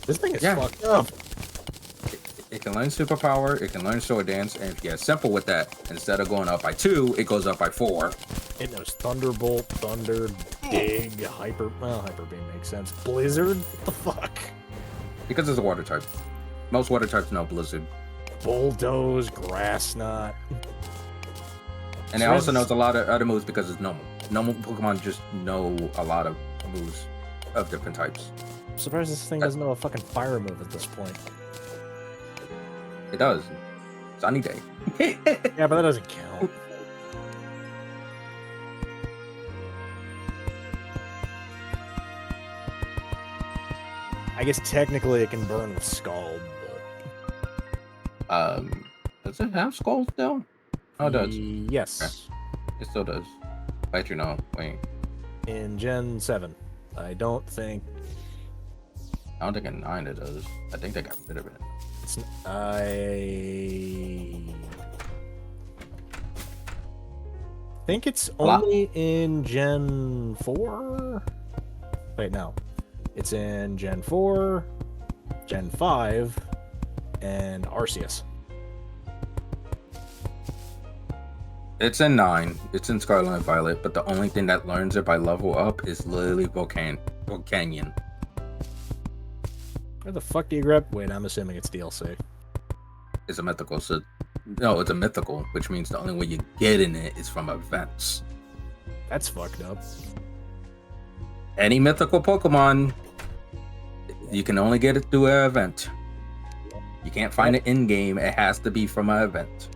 This thing is Yeah. fucked up. It can learn superpower, it can learn sword dance, and if you have simple with that, instead of going up by 2, it goes up by 4. It knows Thunderbolt, Thunder, Dig, Hyper... Well, Hyper Beam makes sense. Blizzard? What the fuck? Because it's a water type. Most water types know Blizzard. Bulldoze, Grass Knot. And it also knows a lot of other moves because it's normal. Normal Pokemon just know a lot of moves of different types. I'm surprised this thing doesn't know a fucking fire move at this point. It does. Sunny Day. Yeah, but that doesn't count. I guess technically it can burn with Scald, but... Does it have skulls still? Oh, it does. Yes. It still does. Let you know. Wait. In Gen 7. I don't think... I don't think in 9 it does. I think they got rid of it. I think it's only in Gen 4. Wait, no. It's in Gen 4, Gen 5, and Arceus. It's in 9. It's in Scarlet and Violet, but the only thing that learns it by level up is literally Volcanion. Where the fuck do you grab? Wait, I'm assuming it's DLC. It's a mythical, so no, it's a mythical, which means the only way you get in it is from events. That's fucked up. Any mythical Pokemon, you can only get it through an event. You can't find it in game. It has to be from an event.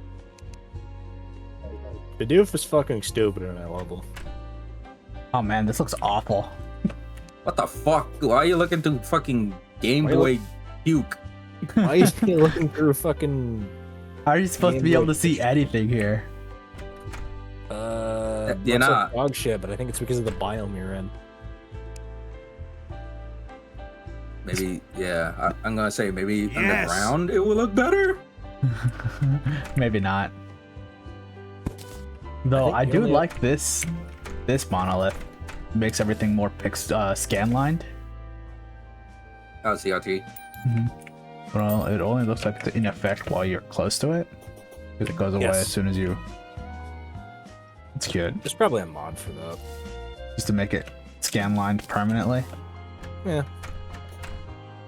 Bidoof is fucking stupid and I love him. Oh man, this looks awful. What the fuck? Why are you looking through fucking Game Boy puke? Why is he looking through fucking... How are you supposed to be able to see anything here? You're looks not. like dog shit, but I think it's because of the biome you're in. Maybe, yeah. I'm gonna say maybe underground it will look better. Maybe not. Though I do only- like this monolith. Makes everything more scan lined. Oh, CRT. Well, it only looks like it's in effect while you're close to it, because it goes away Yes. as soon as you. It's cute, There's probably a mod for that. just to make it scan lined permanently. Yeah.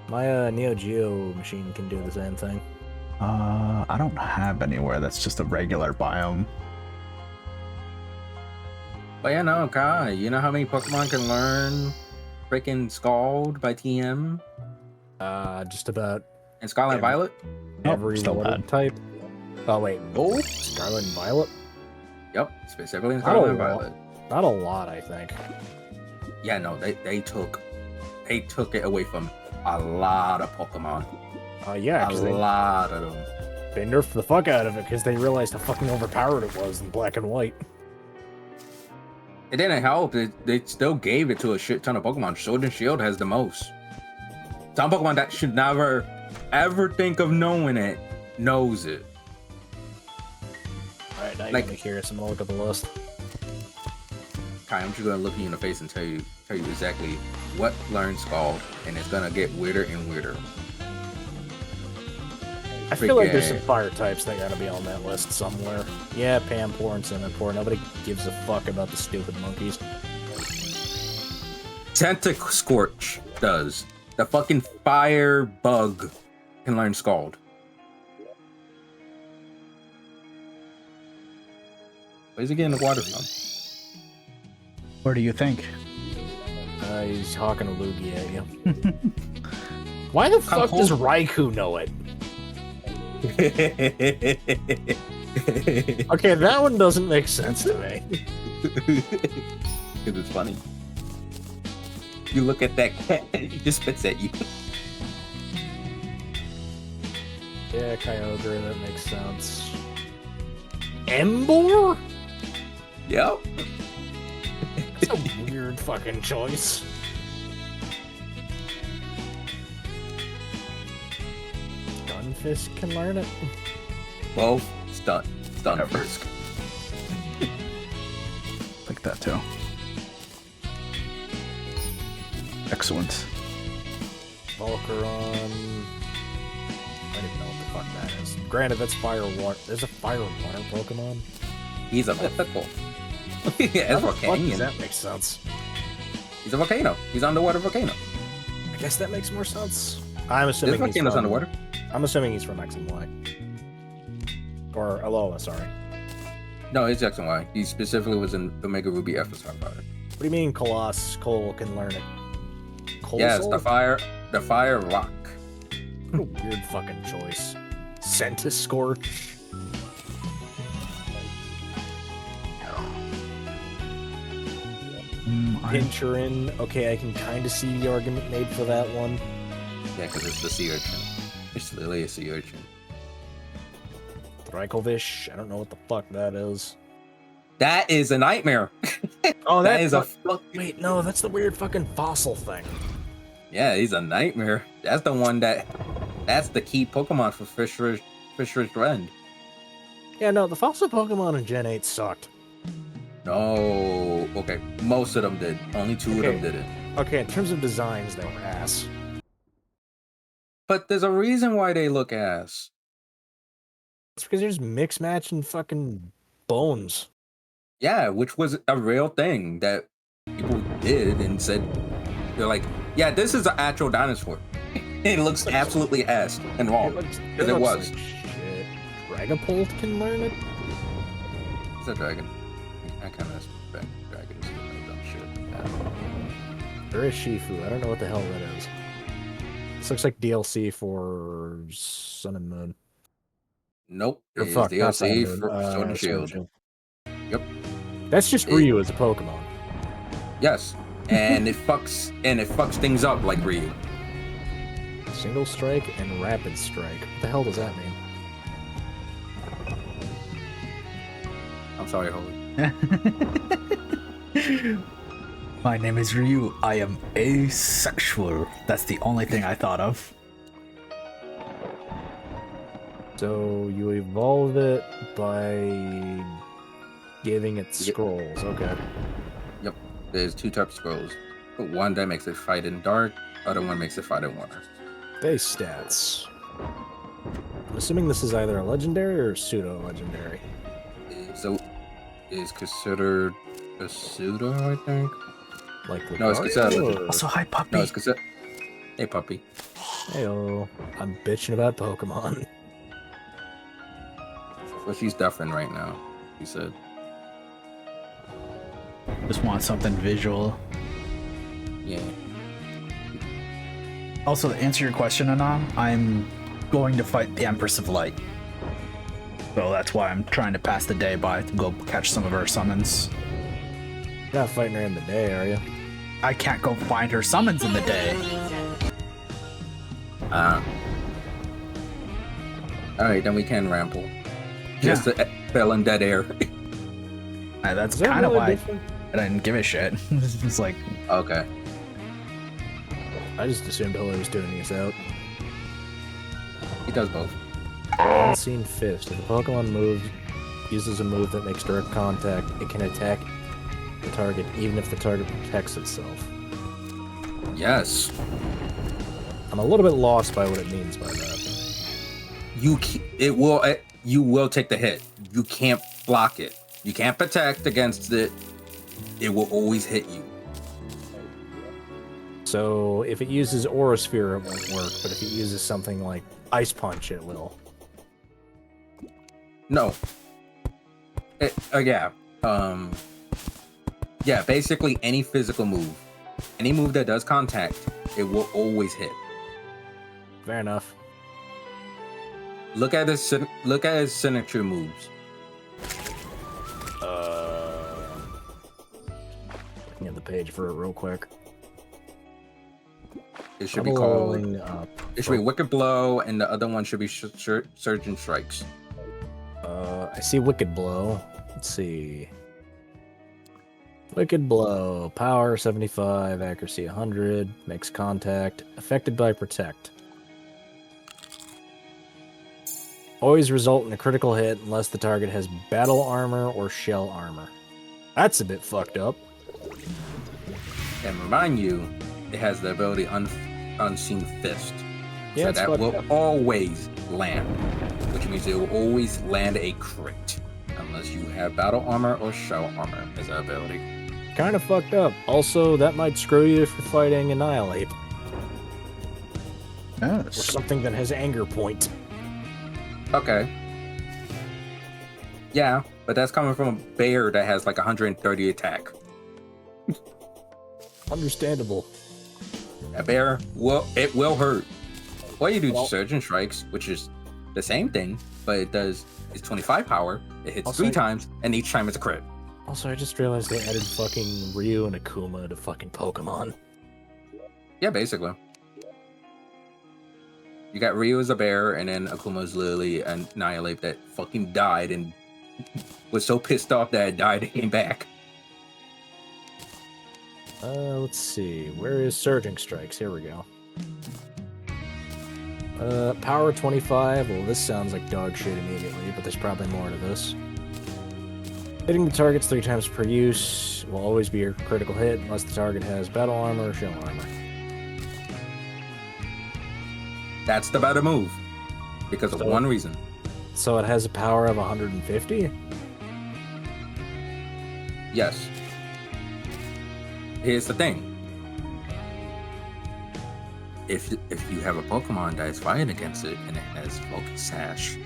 My Neo Geo machine can do the same thing. I don't have anywhere that's just a regular biome. But yeah, no, Kai, you know how many Pokemon can learn freaking Scald by TM Just about and Scarlet and Violet? every still water bad. type. Oh wait, Oh, Scarlet and Violet? yep, specifically in Not a Scarlet and lot. Violet. Not a lot, I think. Yeah, no, they took it away from a lot of Pokemon. Yeah, A 'cause they lot of them. nerfed the fuck out of it because they realized how fucking overpowered it was in black and white. It didn't help. They still gave it to a shit ton of Pokemon. Sword and Shield has the most. Some Pokemon that should never, ever think of knowing it, knows it. Alright, now you Like- got me curious. I'm gonna look at the list. Kai, I'm just gonna look you in the face and tell you exactly what learns Scald, and it's gonna get weirder and weirder. I feel like there's Freaking- some fire types that gotta be on that list somewhere. Yeah, Pampor and Simipour. Nobody gives a fuck about the stupid monkeys. Scorch does. The fucking fire bug can learn Scald. Where's he getting the water from? Where do you think? He's hawking a loogie at you. Why the fuck cool. does Raikou know it? Okay, that one doesn't make sense to me. Because it's funny. You look at that cat and he just spits at you. Yeah, Kyogre, that makes sense. Emboar? Yep. That's a weird fucking choice. Stunfisk can learn it. Well, stun first. Like that too. Excellent. Volcaron. I don't even know what the fuck that is. Granted, that's fire water. There's a fire and water Pokemon. He's a mythical. Yeah, How it's the fuck does volcano. that make sense? He's a volcano. He's underwater volcano. I guess that makes more sense. I'm This assuming he's volcano's from, underwater. I'm assuming he's from X and Y. Or Alola, sorry. No, it's X and Y. He specifically was in Omega Ruby Alpha Sapphire. What do you mean Cole can learn it? Yes, Coalossal? the fire rock. What a weird fucking choice. Scorch. I Pinchurin. Okay, I can kind of see the argument made for that one. Yeah, because it's the sea urchin. It's literally a sea urchin. Thrykovish. I don't know what the fuck that is. That is a nightmare. Oh, That is a Wait, no, that's the weird fucking fossil thing. Yeah, he's a nightmare. That's the one that's the key Pokemon for Fisher's Rend. Yeah, no, the fossil Pokemon in Gen 8 sucked. No, okay, most of them did. Only two of them didn't. Okay, in terms of designs, they were ass. But there's a reason why they look ass. It's because there's mix matching fucking bones. Yeah, which was a real thing that people did and said, they're like, yeah, this is an actual dinosaur. It looks absolutely ass and wrong. Because it was. Like shit. Dragapult can learn it? It's a dragon. I kind of expect dragons to know dumb shit. Yeah. Or is Shifu? I don't know what the hell that is. This looks like DLC for Sun and Moon. Nope. Or It's fuck, not Sun and DLC Moon. for Sword and Sword Shield. Yep. That's just Ryu as a Pokemon. Yes. And it fucks things up like Ryu. Single Strike and Rapid Strike. What the hell does that mean? I'm sorry, Holy. My name is Ryu. I am asexual. That's the only thing I thought of. So you evolve it by giving it scrolls. Okay. Yep. There's two types of scrolls. But one that makes it fight in dark, other one makes it fight in water. Base stats. I'm assuming this is either a legendary or pseudo-legendary. So is considered a pseudo, I think. Like No, it's considered. Lucario? Also, hi, puppy. No, it's considered. Hey, puppy. Heyo. I'm bitching about Pokemon. Well, she's deafened right now. He said. Just want something visual. Yeah. Also, to answer your question, Anam, I'm going to fight the Empress of Light. So that's why I'm trying to pass the day by to go catch some of her summons. You're not fighting her in the day, are you? I can't go find her summons in the day. Alright, then we can ramble. Just to fell in dead air. That's Is that kind of really why different? I didn't give a shit. It's like, Okay. I just assumed Holy was doing this out. He does both. Unseen Fist. If a Pokemon uses a move that makes direct contact, it can attack the target even if the target protects itself. Yes. I'm a little bit lost by what it means by that. You will take the hit. You can't block it. You can't protect against it. It will always hit you. So if it uses Aura Sphere, it won't work, but if it uses something like Ice Punch, it will. No. Yeah. Yeah, basically any physical move. Any move that does contact, it will always hit. Fair enough. Look at his signature moves. Looking at the page for it real quick. It should be called. Leveling up. It should be Wicked Blow, and the other one should be Surgeon Strikes. I see Wicked Blow. Let's see. Wicked Blow. Power 75, accuracy 100, makes contact, affected by Protect. Always result in a critical hit unless the target has battle armor or shell armor. That's a bit fucked up. And remind you, it has the ability Unseen Fist. Yeah, So it's that fucked will up. always land. Which means it will always land a crit. Unless you have battle armor or shell armor as an ability. Kind of fucked up. Also, that might screw you if you're fighting Annihilate. Or yes. something that has Anger Point. Okay. Yeah, but that's coming from a bear that has like 130 attack. Understandable. A bear will hurt. Or you do Well- Surgeon Strikes, which is the same thing, but it's 25 power. It hits Also- 3 times, and each time it's a crit. Also, I just realized they added fucking Ryu and Akuma to fucking Pokemon. Yeah, basically. You got Ryu as a bear, and then Akuma's literally annihilate that fucking died and was so pissed off that it died and came back. Let's see. Where is Surging Strikes? Here we go. Power 25. Well, this sounds like dog shit immediately, but there's probably more to this. Hitting the targets 3 times per use will always be your critical hit unless the target has battle armor or shell armor. That's the better move. Because of one reason. So it has a power of 150? Yes. Here's the thing. If you have a Pokemon that is fighting against it and it has Focus Sash,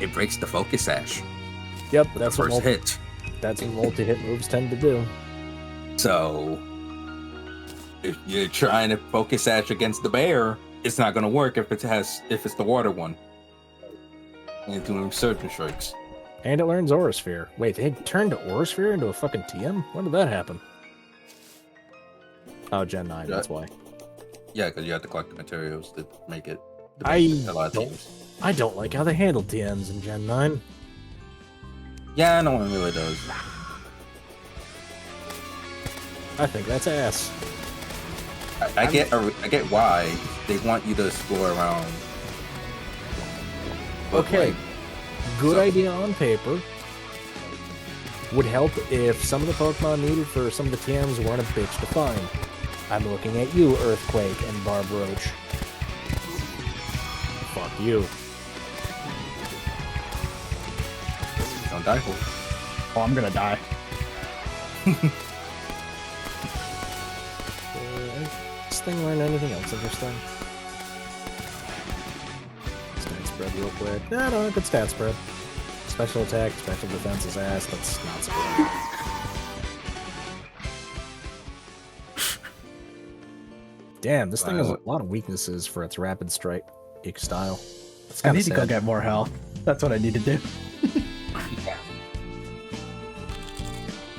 it breaks the Focus Sash. Yep, with that's the what first hit. That's what multi-hit moves tend to do. So if you're trying to Focus Sash against the bear, it's not gonna work if it's the water one. And doing Surging Strikes. And it learns Aura Sphere. Wait, they turned Aura Sphere into a fucking TM? When did that happen? Oh, Gen 9, that's why. Yeah, because you have to collect the materials to make it. I don't like how they handled TMs in Gen 9. Yeah, no one really does. I think that's ass. I get why they want you to explore around. But Okay, like, good idea on paper. Would help if some of the Pokemon needed for some of the TMs weren't a bitch to find. I'm looking at you, Earthquake and Barb Roach. Fuck you. don't die for. Oh, I'm gonna die. This thing learn anything else interesting? Stat spread real quick. No, good stat spread. Special attack, special defense is ass. That's not surprising. Damn, this thing has a lot of weaknesses for its rapid strike style. It's I kinda need to go sad. get more health. That's what I need to do.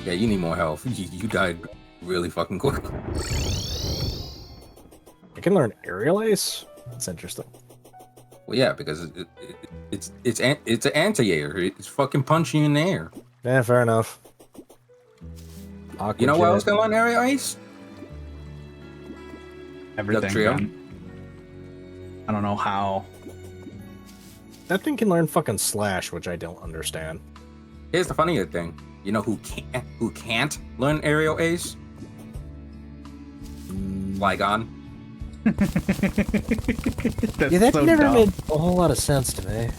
Yeah, you need more health. You died really fucking quick. I can learn Aerial Ace? That's interesting. Well, yeah, because it's an anti-air. It's fucking punching you in the air. Yeah, fair enough. Aqua You know what Jet. else can learn area ice? Everything. Trio? man. I don't know how. That thing can learn fucking Slash, which I don't understand. Here's the funnier thing. You know who can't learn aerial ace? Flygon. That's Yeah, that so never dumb. made a whole lot of sense to me.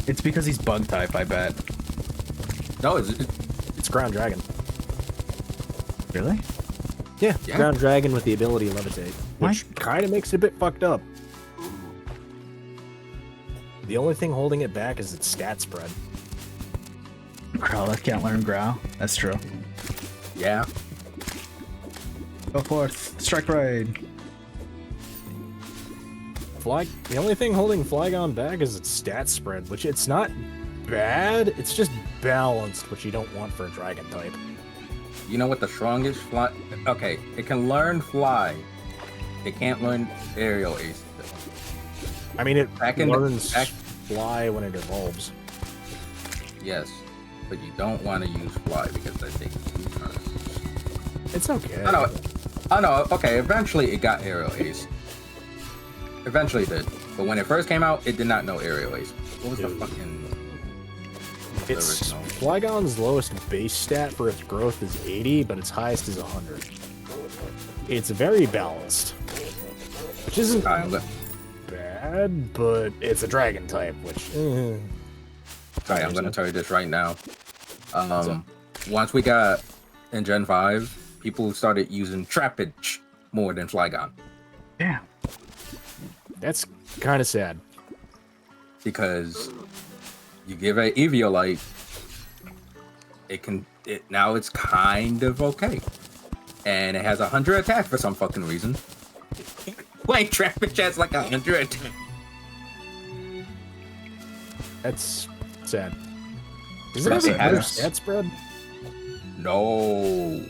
It's because he's bug type, I bet. No, It's Ground Dragon. Really? Yeah, Yeah. Ground Dragon with the ability to levitate, which kind of makes it a bit fucked up. The only thing holding it back is its stat spread. Growlithe can't learn Growl. That's true. yeah. Go forth. Strike Raid. The only thing holding Flygon back is its stat spread, which it's not bad, it's just balanced, which you don't want for a dragon type. You know what the strongest fly? Okay, it can learn fly. It can't learn aerial ace. I mean, it Back in the- learns back- fly when it evolves. Yes, but you don't want to use fly because that takes 2 turns. It's okay. I know. Okay, eventually it got aerial ace. Eventually it did, but when it first came out, it did not know aerial ace. What was the fucking? It's original? Flygon's lowest base stat for its growth is 80, but its highest is 100. It's very balanced, which isn't Alright, bad, but it's a dragon type, which. Sorry, I'm gonna tell you this right now. Once we got in Gen 5, people started using Trapinch more than Flygon Damn. That's kind of sad. because you give it Eviolite, now it's kind of okay, and it has 100 attack for some fucking reason. Like Trapinch has like 100 attack. That's sad. Does it That's have a better ass. stat spread? No,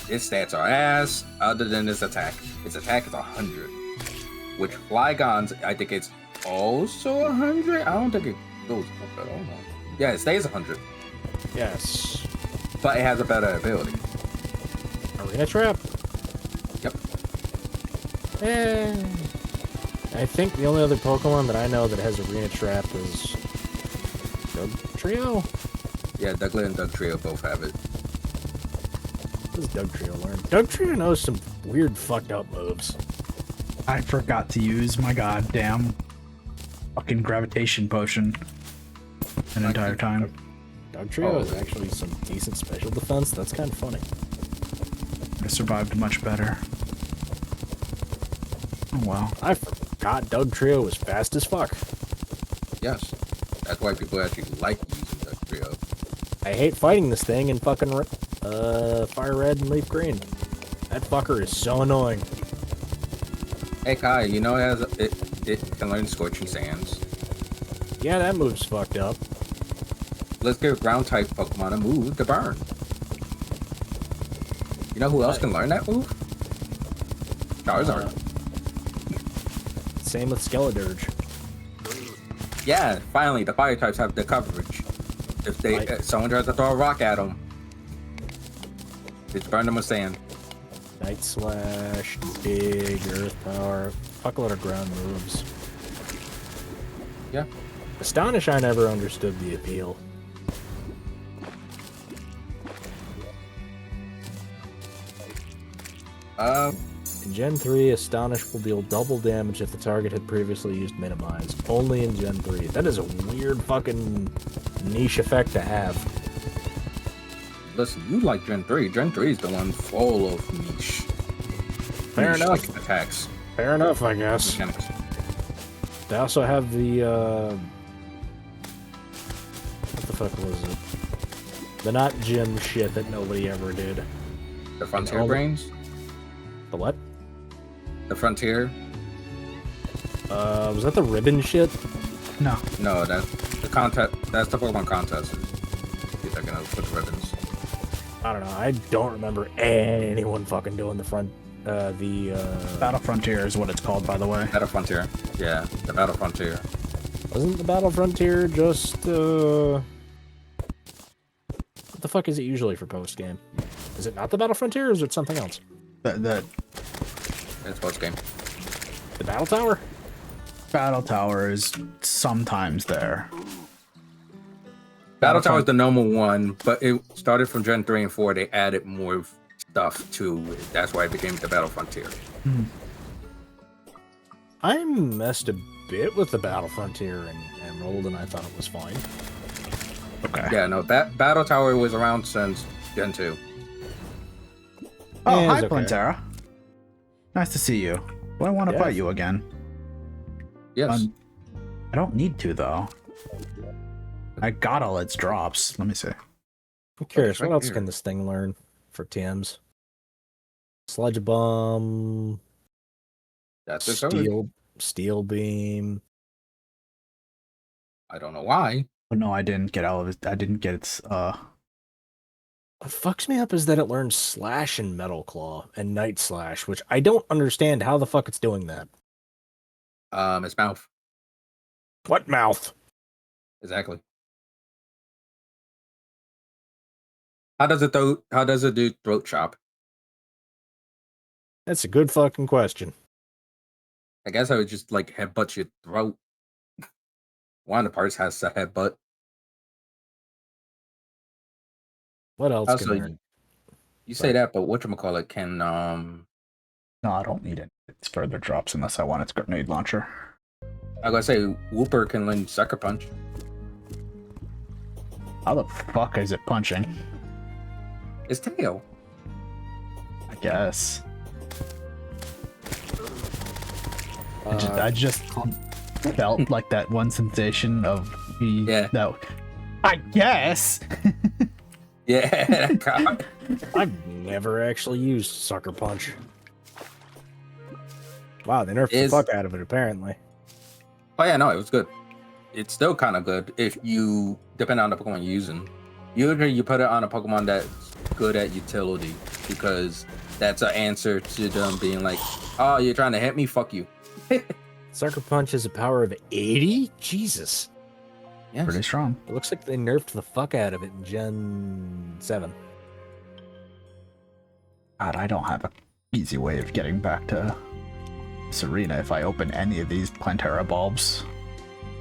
its stats are ass. Other than its attack is 100. which Flygons, I think it's also 100. I don't think it goes up at all. Yeah, it stays 100, Yes. but it has a better ability. Arena Trap. Yep. And I think the only other Pokemon that I know that has Arena Trap is Doug Trio. Yeah, Douglas and Doug Trio both have it. What does Doug Trio learn? Doug Trio knows some weird fucked up moves. I forgot to use my goddamn fucking gravitation potion an entire time. Doug Trio Oh. has actually some decent special defense. That's kind of funny. I survived much better. Oh well. I forgot Doug Trio was fast as fuck. Yes, that's why people actually like using Doug Trio. I hate fighting this thing in fucking Fire Red and Leaf Green. That fucker is so annoying. Hey Kai, you know it can learn Scorching Sands. Yeah, that move's fucked up. Let's give ground type Pokemon a move to burn. You know who else can learn that move? Charizard. Same with Skeledirge. Yeah, finally the fire types have the coverage. If they Like- someone tries to throw a rock at them, just burn them with sand. Night Slash, Big, Earth Power, fuckload of ground moves. Yeah. Astonish, I never understood the appeal. In Gen 3, Astonish will deal double damage if the target had previously used Minimize. Only in Gen 3. That is a weird fucking niche effect to have. Listen, you like Gen 3. Gen 3 is the one full of niche. Fair niche, enough. like, attacks. Fair enough, I guess. Mechanics. They also have the, what the fuck was it? The not gym shit that nobody ever did. The Frontier all the- Brains? The what? The Frontier? Was that the ribbon shit? No. No, that's the contest. That's the Pokemon contest. They're gonna put the ribbons. I don't know. I don't remember anyone fucking doing the front, Battle Frontier is what it's called, by the way. Battle Frontier. Yeah, the Battle Frontier. Wasn't the Battle Frontier just, what the fuck is it usually for post-game? Is it not the Battle Frontier, or is it something else? The It's post game. The Battle Tower? Battle Tower is sometimes there. Battle Tower is the normal one, but it started from Gen 3 and 4. They added more stuff to it. That's why it became the Battle Frontier. I messed a bit with the Battle Frontier and Emerald, and I thought it was fine. Okay. Yeah, no, that Battle Tower was around since Gen 2. Oh, Yeah, hi, it's okay. Plantera. Nice to see you. Well, I want to Yeah. fight you again. Yes. I don't need to, though. I got all its drops. Let me see. I'm curious, right what else here. can this thing learn for TMs? Sludge Bomb, That's it. Covered. Steel Beam. I don't know why. Oh, no, I didn't get all of it. I didn't get its, What fucks me up is that it learns Slash and Metal Claw and Night Slash, which I don't understand how the fuck it's doing that. Its mouth. What mouth? Exactly. How does it do throat chop? That's a good fucking question. I guess I would just like headbutt your throat. One of the parts has a headbutt. What else Also, can learn? you say that, but whatchamacallit can no, I don't need it. It's further drops unless I want its grenade launcher. I gotta say Whooper can learn Sucker Punch. How the fuck is it punching? Its tail. I guess. I just felt like that one sensation of me. Yeah. That, I guess. Yeah, God. I've never actually used Sucker Punch. Wow, they nerfed the Is- fuck out of it, apparently. Oh yeah, no, it was good. It's still kind of good if you depend on the Pokemon you're using. Usually, you put it on a Pokemon that's good at utility because that's an answer to them being like, "Oh, you're trying to hit me? Fuck you." Sucker Punch has a power of 80? Jesus. Yes. Pretty strong. It looks like they nerfed the fuck out of it in Gen 7. God, I don't have a easy way of getting back to Serena if I open any of these Plantera bulbs.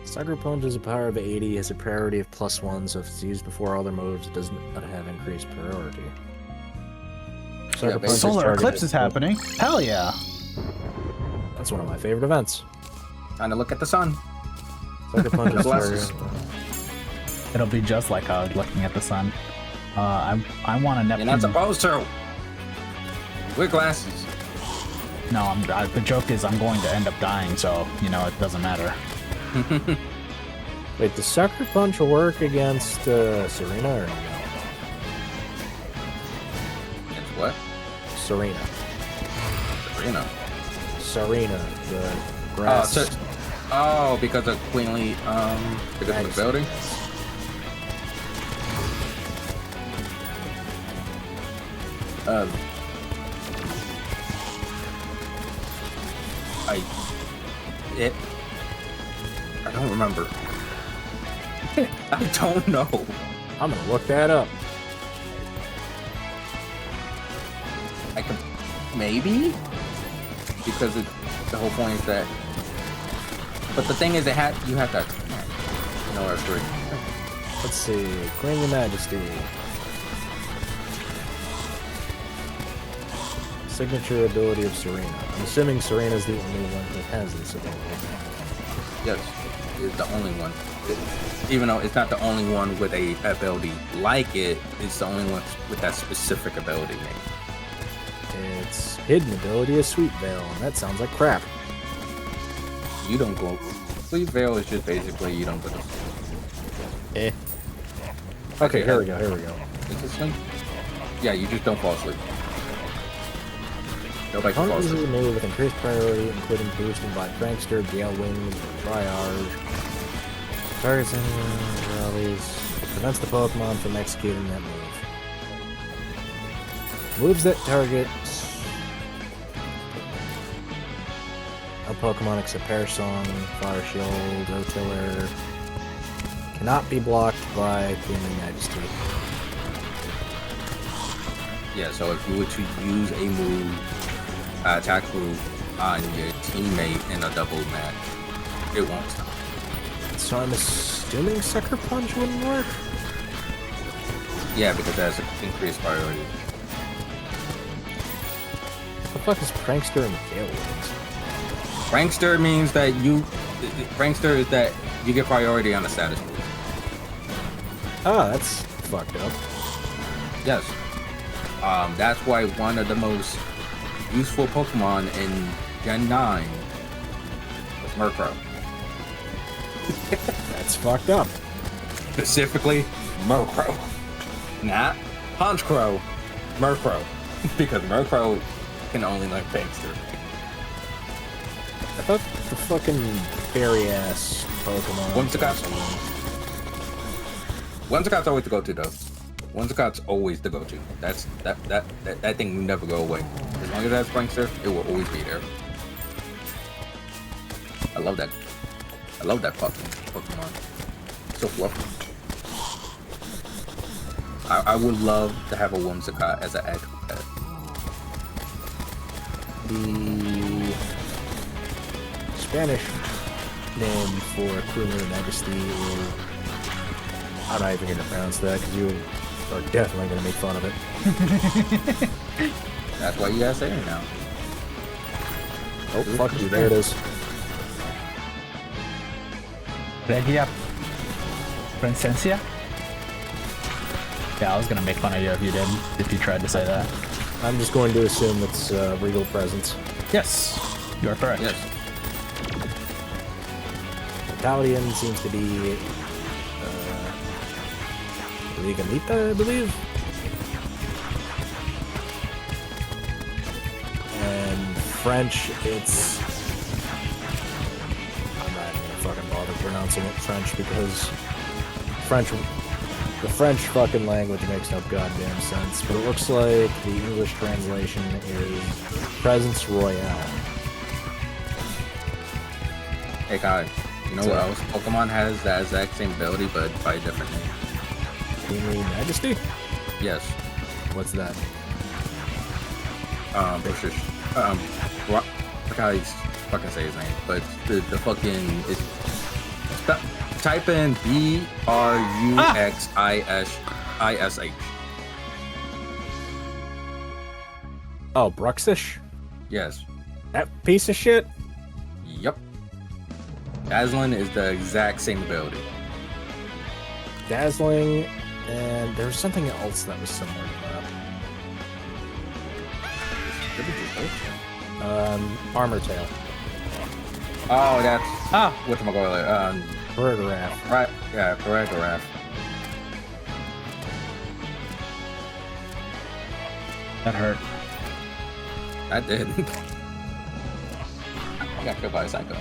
Sucker Punch has a power of 80, has a priority of +1, so if it's used before other moves, it does not have increased priority. Sucker Punch is Solar targeted Eclipse is happening. Hell yeah. That's one of my favorite events. Time to look at the sun. Sucker Punch is Blesses. targeted. It'll be just like looking at the sun. I want a You're Neptune. not supposed to. Wear glasses. No, the joke is I'm going to end up dying, so you know it doesn't matter. Wait, does Sucker Punch work against Serena or no? It's what? Serena. Serena. Serena, the grass. Oh, because of Queenly, because of the building? I don't remember. I don't know. I'm gonna look that up. I could, maybe? Because the whole point is that, but the thing is you have to, no, that's great. Let's see. Queen Your Majesty. Signature ability of Serena. I'm assuming Serena's the only one that has this ability. Yes, it's the only one. Even though it's not the only one with a ability like it, it's the only one with that specific ability. Its hidden ability is Sweet Veil, and that sounds like crap. You don't go. Sleep Veil is just basically you don't go to sleep. Eh. Okay, here we go. Is it sleep? Yeah, you just don't fall asleep. Nobody can fall Opponent uses asleep. a move with increased priority, including boosting by Prankster, Gale Wings, Triarge. Targets and rallies. Prevents the Pokemon from executing that move. Moves that target a Pokemon except Pear Song, Fire Shield, Rotiller cannot be blocked by Queenly Majesty. Yeah, so if you were to use a move, attack move on your teammate in a double match, it won't stop. So I'm assuming Sucker Punch wouldn't work? Yeah, because that's an increased priority. What the fuck is Prankster and Gale Wings? Prankster means that Prankster is that you get priority on a status move. Ah, that's fucked up. Yes. That's why one of the most useful Pokemon in Gen 9 was Murkrow. That's fucked up. Specifically, Murkrow. Not Honchkrow, Murkrow. Because Murkrow can only learn Prankster. I thought the fucking fairy-ass Pokemon... Whimsicott's always the go-to, though. Whimsicott's always the go-to. That thing will never go away. As long as it has Prankster, it will always be there. I love that fucking Pokemon. So fluffy. I would love to have a Whimsicott as an actual pet. The Spanish name for Queenly Majesty is... I'm not even going to pronounce that because you are definitely going to make fun of it. That's why you gotta say it now. Oh, fuck you. There it is. Regia Presencia? Yeah, I was gonna make fun of you if you tried to say that. I'm just going to assume it's Regal Presence. Yes, you are correct. Yes. Italian seems to be Liganita, I believe. And French, it's... I'm not even gonna fucking bother pronouncing it French because the French fucking language makes no goddamn sense. But it looks like the English translation is Presence Royale. Hey, guy. You know what else? Pokemon has that exact same ability, but by a different name. You mean Majesty? Yes. What's that? Bushish. I forgot how to fucking say his name, but the fucking is. Type in BRUXISH. Oh, Bruxish? Yes. That piece of shit? Yep. Dazzling is the exact same ability. Dazzling, and there was something else that was similar to that. Armor Tail. Oh, that's whatchamacallit. Paragraph. Right. Yeah, paragraph. That hurt. That did. I got killed by a psycho.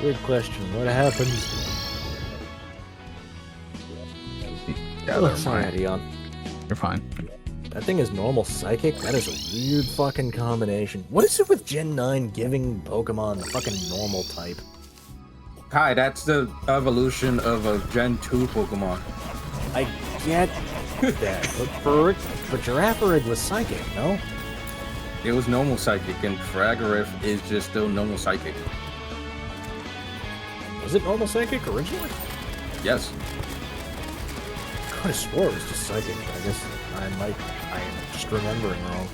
Weird question. What happens? Yeah, Oh, sorry, Dion. You're fine. That thing is normal psychic? That is a weird fucking combination. What is it with Gen 9 giving Pokemon the fucking normal type? Kai, that's the evolution of a Gen 2 Pokemon. I get that, but Girafarig was psychic, no? It was normal psychic, and Fragorith is just still normal psychic. Was it normal psychic originally? Yes. I could have swore it was just psychic, but I guess I am just remembering wrong.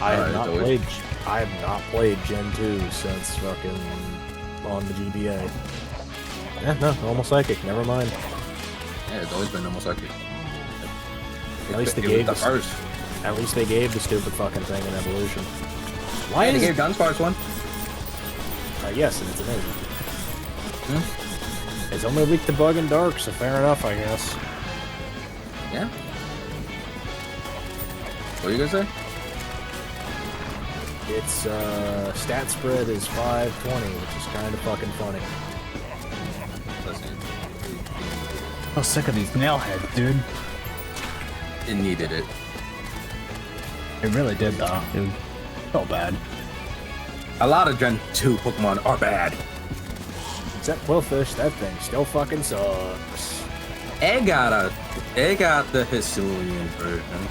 I have not played Gen 2 since fucking on the GBA. Yeah, no, normal psychic, never mind. Yeah, it's always been normal psychic. At least they gave the stupid fucking thing an evolution. Why they is gave Dunsparce one? yes, and it's amazing. It's only weak to bug and dark, so fair enough, I guess. Yeah. What are you gonna say? Its stat spread is 520, which is kind of fucking funny. Listen, I'm sick of these nailheads, dude. it needed it. It really did, though. It was so bad. A lot of Gen 2 Pokemon are bad. Except Quillfish, that thing still fucking sucks. It got the Hisuian version.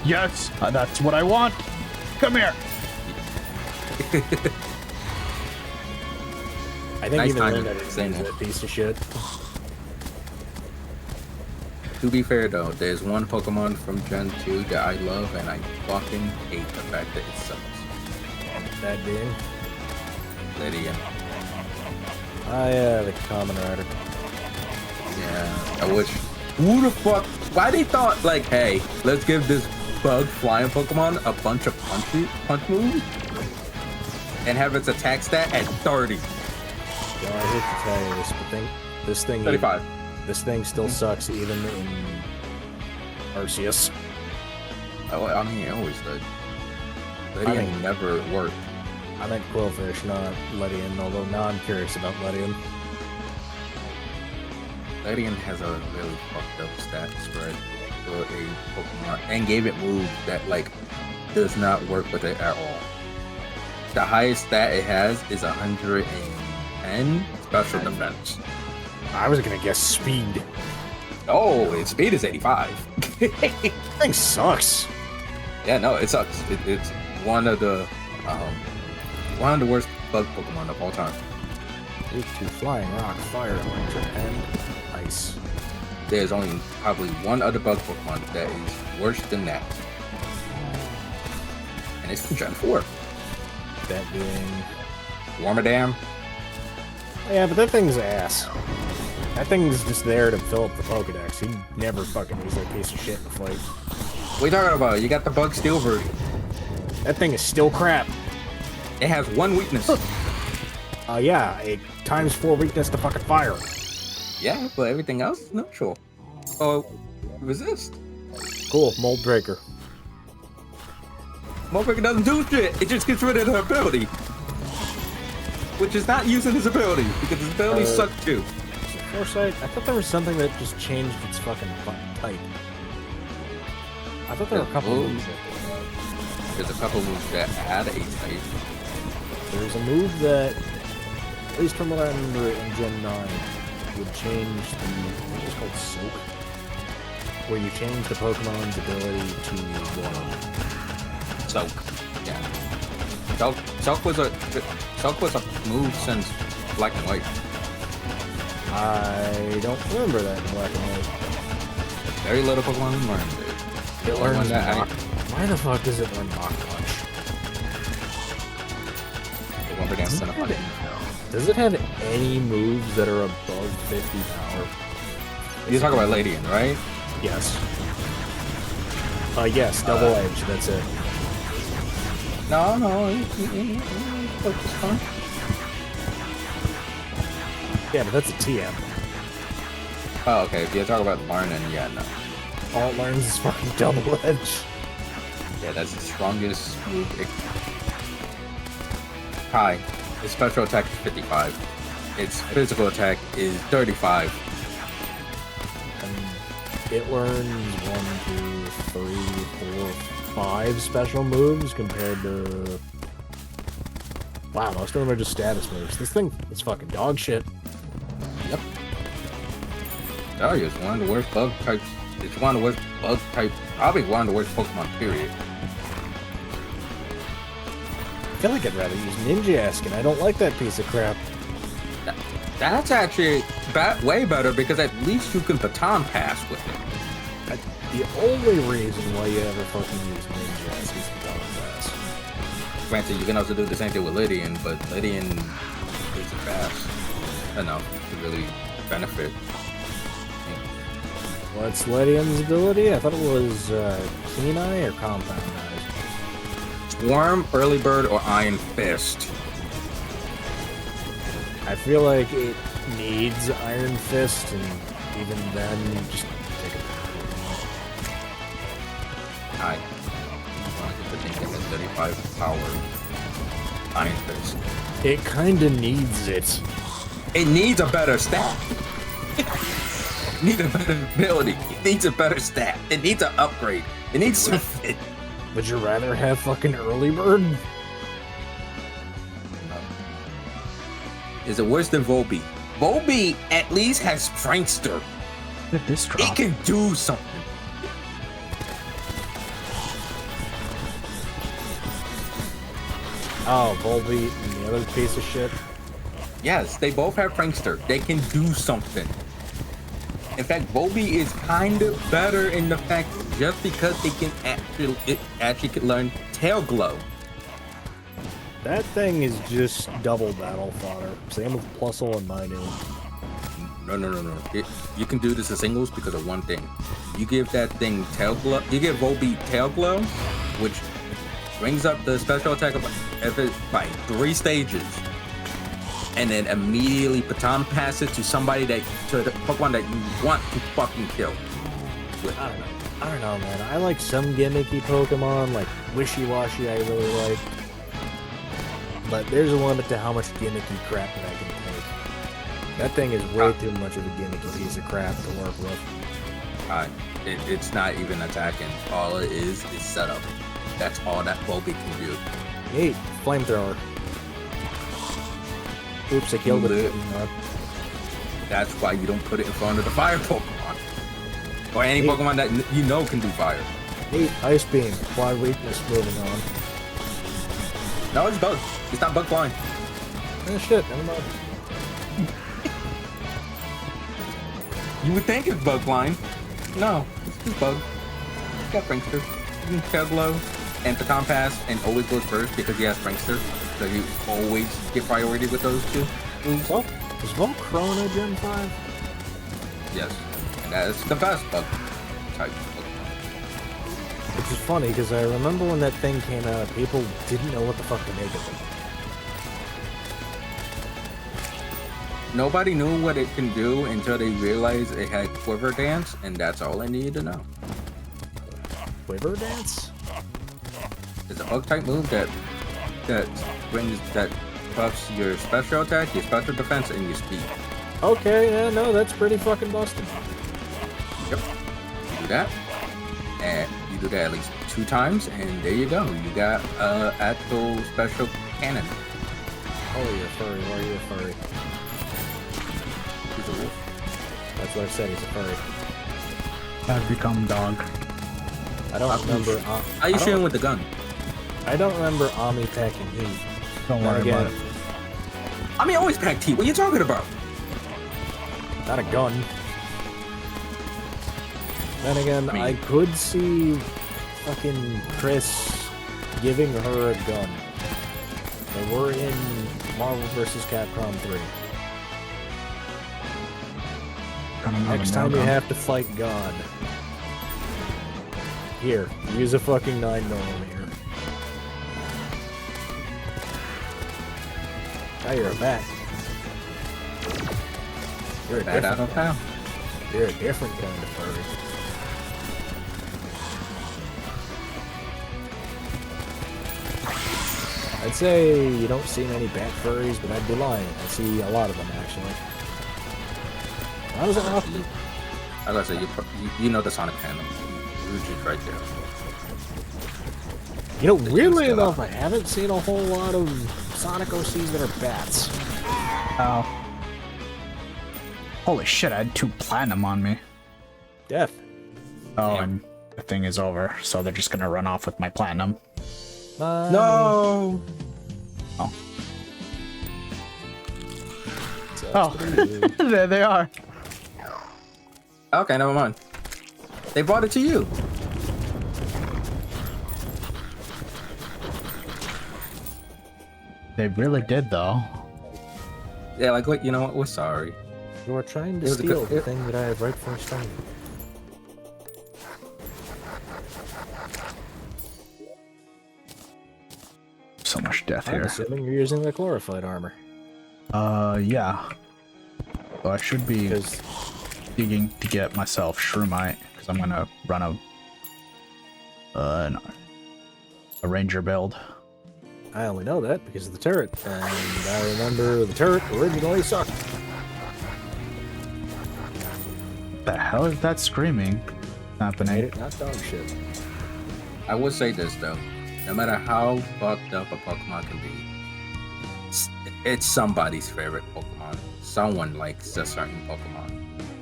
Yes, that's what I want. Come here. I think Nice even timing. then that Same is a piece of shit. To be fair though, there's one Pokemon from Gen 2 that I love, and I fucking hate the fact that it sucks. That being, Lydia. the Common Rider. Yeah, I wish. Who the fuck? Why they thought like, hey, let's give this bug flying Pokemon a bunch of punch moves, and have its attack stat at 30. Yo, I hate to tell you this, but this thing 35. This thing still sucks even in Arceus. Oh, I mean, it always did. Lydia never worked. I meant Quillfish, not Ledian, although now I'm curious about Ledian. Ledian has a really fucked up stat spread for a Pokemon, and gave it moves that like does not work with it at all. The highest stat it has is 110 special defense. I was gonna guess speed. Oh, its speed is 85. Thing sucks. Yeah, no, it sucks. It's one of the worst bug Pokemon of all time. Weak to flying, rock, fire, electric, and ice. There's only probably one other bug Pokemon that is worse than that, and it's from Gen 4. That being... Wormadam. Yeah, but that thing's ass. That thing's just there to fill up the Pokedex. He never fucking use that piece of shit in a fight. What are you talking about? You got the Bug Steel version. That thing is still crap. It has one weakness. Yeah, a ×4 weakness to fucking fire. Yeah, but everything else is neutral. Oh, resist. Cool, Mold Breaker. Motherfucker doesn't do shit. It just gets rid of the ability. Which is not using his ability, because his ability sucks too. Foresight? I thought there was something that just changed its fucking type. I thought there were a couple Ooh. moves that did that. There's a couple moves that add a type. There's a move that, at least from what I remember in Gen 9, would change the, I think it's called Soak, where you change the Pokemon's ability to water. Soak. Yeah. Soak was a move since Black and White. I don't remember that in Black and White. Very little Pokemon learned it. It learns that. Mach. Why the fuck does it learn Mach Punch? The one for dance and a Does it have any moves that are above 50 power? You talk about Ladian, right? Yes. Yes, double edge, that's it. No, it's fun. Yeah, but that's a TM. Oh, okay. If you talk about learning, yeah, no. All it learns is fucking double edge. Yeah, that's the strongest move. Hi. Its special attack is 55. Its physical attack is 35. And it learns 1, 2, 3, 4, 5 special moves compared to... Wow, most of them are just status moves. This thing is fucking dog shit. Yep. Terraria is one of the worst bug types. It's one of the worst bug type. Probably one of the worst Pokemon, period. I feel like I'd rather use Ninjask, and I don't like that piece of crap. That's actually way better because at least you can baton pass with it. The only reason why you ever fucking use Ninjask is baton pass. Granted, you can also do the same thing with Lydian, but Lydian isn't fast enough to really benefit. What's Lydian's ability? I thought it was Keen Eye or Compound Eye. Swarm, Early Bird, or Iron Fist. I feel like it needs Iron Fist, and even then, just take it. I think it has 35 power. Iron Fist. It kinda needs it. It needs a better stat. It needs a better ability. It needs a better stat. It needs an upgrade. It needs something. Would you rather have fucking Early Bird? Is it worse than Volbeat? Volbeat at least has Prankster. Look at this drop. It can do something. Oh, Volbeat and the other piece of shit. Yes, they both have Prankster. They can do something. In fact, Volbeat is kind of better in the fact just because it actually can learn Tail Glow. That thing is just double battle fodder. Same with Plusle and Minu. No. You can do this in singles because of one thing. You give that thing Tail Glow. You give Volbeat Tail Glow, which brings up the special attack by 3 stages, and then immediately baton pass it to somebody to the Pokemon that you want to fucking kill. I don't know, man. I like some gimmicky Pokemon, like Wishy-Washy I really like. But there's a limit to how much gimmicky crap that I can take. That thing is way too much of a gimmicky piece of crap to work with. It's not even attacking. All it is setup. That's all that Volbeat can do. Neat. Flamethrower. Oops, I killed it. That's why you don't put it in front of the fire Pokemon. Or any Pokemon that you know can do fire. Neat. Ice Beam. Fly weakness moving on. No, it's bug. It's not bug flying. Oh shit, never mind. You would think it's bug flying. No, it's just bug. It's got Prankster. You can Tail Glow and Baton Pass and always goes first because he has Prankster. So you always get priority with those two. Is Volcrona Gen 5? Yes. And that's the best bug type. Which is funny because I remember when that thing came out, people didn't know what the fuck to make of it. Nobody knew what it can do until they realized it had Quiver Dance, and that's all I needed to know. Quiver Dance? It's a bug type move that buffs your special attack, your special defense, and your speed. Okay, yeah, no, that's pretty fucking busted. Yep. You do that, and you do that at least 2 times, and there you go. You got actual special cannon. Oh, you're a furry. Why are you a furry? He's a wolf. That's what I said. He's a furry. I've become dog. I don't remember. How you shooting with the gun? I don't remember Ami packing heat. Don't Then worry again, about it. I mean, always pack tea. What are you talking about? not a gun. Then again, I mean- I could see fucking Chris giving her a gun. They were in Marvel vs. Capcom 3. Gonna have Next a time you nail gun. have to fight God. Here, use a fucking 9mm. Now you're a bat. You're a Bad out different of town. You're a different kind of furry. I'd say you don't see many bat furries, but I'd be lying. I see a lot of them, actually. How does it often? I gotta say, you know the Sonic fandom. You're just right there. You know, The weirdly use enough, I haven't seen a whole lot of Sonic OCs that are bats. Oh. Holy shit, I had 2 platinum on me. Death. Oh, Damn. and the thing is over, so they're just gonna run off with my platinum. No. Oh. Sucks Oh. to be you. There they are. Okay, never mind. They brought it to you. They really did, though. Yeah, like what? You know what? We're sorry. You are trying to It was a steal good- the thing that I have rightfully stolen. So much death I'm here. assuming you're using the chlorophyte armor. Yeah. So I should be Because digging to get myself shroomite, because I'm gonna run a ranger build. I only know that because of the turret, and I remember the turret originally sucked. The hell is that screaming Made happening? it not dog shit. I would say this though. No matter how fucked up a Pokemon can be, it's somebody's favorite Pokemon. Someone likes a certain Pokemon.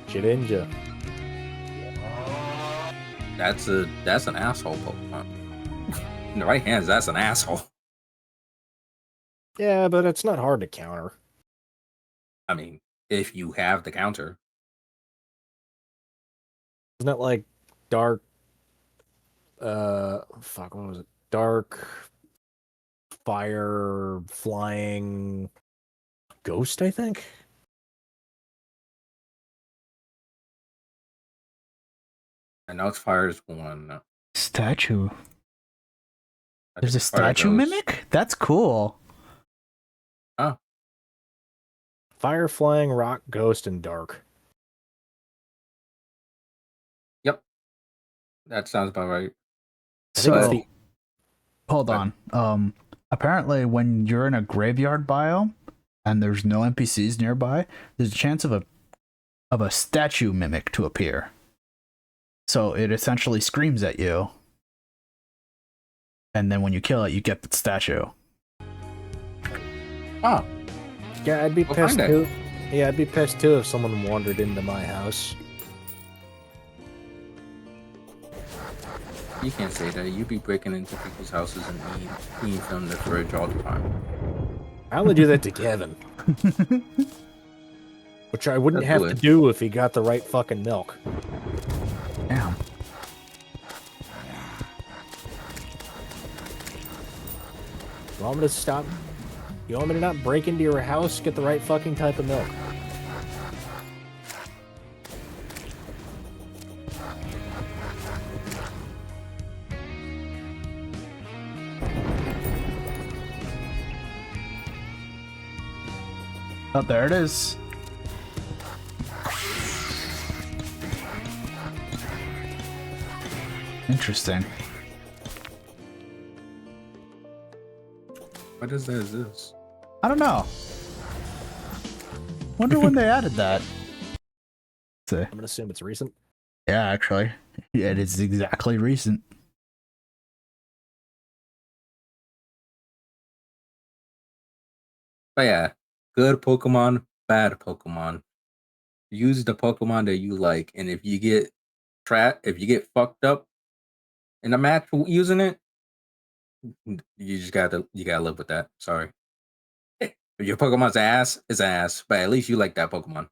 Shedinja. That's an asshole Pokemon. In the right hands, that's an asshole. Yeah, but it's not hard to counter. I mean, if you have the counter. Isn't it like dark? Fuck, what was it? Dark fire flying ghost, I think. I know it's Fire's one. Statue. I There's a think Fire statue goes- mimic? That's cool. Fire flying rock ghost and dark. Yep. That sounds about right. I think it's So, the hold on. Apparently when you're in a graveyard biome and there's no NPCs nearby, there's a chance of a statue mimic to appear. So it essentially screams at you. And then when you kill it, you get the statue. Oh, Yeah, I'd be We'll pissed find too. Yeah, I'd be pissed too if someone wandered into my house. you can't say that. You be breaking into people's houses and eating from the fridge all the time. I only do that to Kevin. Which I wouldn't That's have good. to do if he got the right fucking milk. Damn. You want me to stop? You want me to not break into your house? Get the right fucking type of milk. Oh, there it is. Interesting. What is this? I don't know. Wonder when they added that. See. I'm gonna assume it's recent. Yeah, actually. It is exactly recent. But yeah, good Pokemon, bad Pokemon. Use the Pokemon that you like, and if you get if you get fucked up in a match using it, you gotta live with that. Sorry. If your Pokemon's ass, it's ass, but at least you like that Pokemon.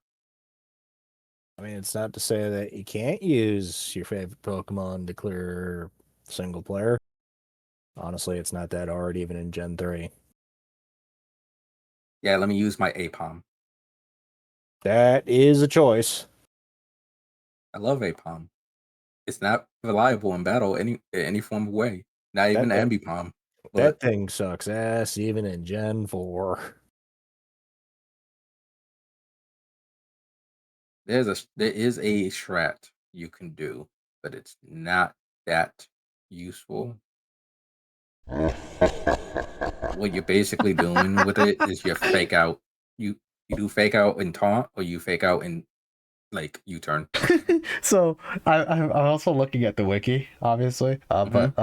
I mean, it's not to say that you can't use your favorite Pokemon to clear single player. Honestly, it's not that hard, even in Gen 3. Yeah, let me use my Apom. That is a choice. I love Apom. It's not reliable in battle any form of way. Not even That Ambipom. That But thing sucks ass, even in Gen 4. there is a strat you can do, but it's not that useful. What you're basically doing with it is you fake out. You do fake out and taunt, or you fake out and like U-turn. So I'm also looking at the wiki, obviously, but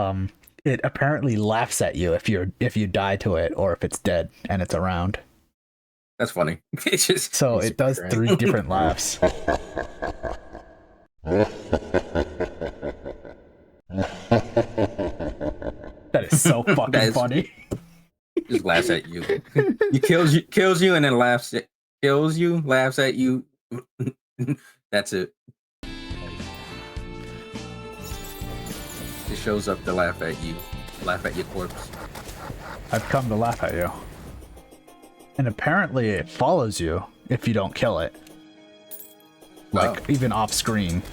it apparently laughs at you if you die to it or if it's dead and it's around. That's funny. It's just So it does great. 3 different laughs. That is so fucking funny. just laughs at you. He kills you, and then kills you, laughs at you. That's it. It shows up to laugh at your corpse. I've come to laugh at you. And apparently it follows you if you don't kill it. Like, even off screen.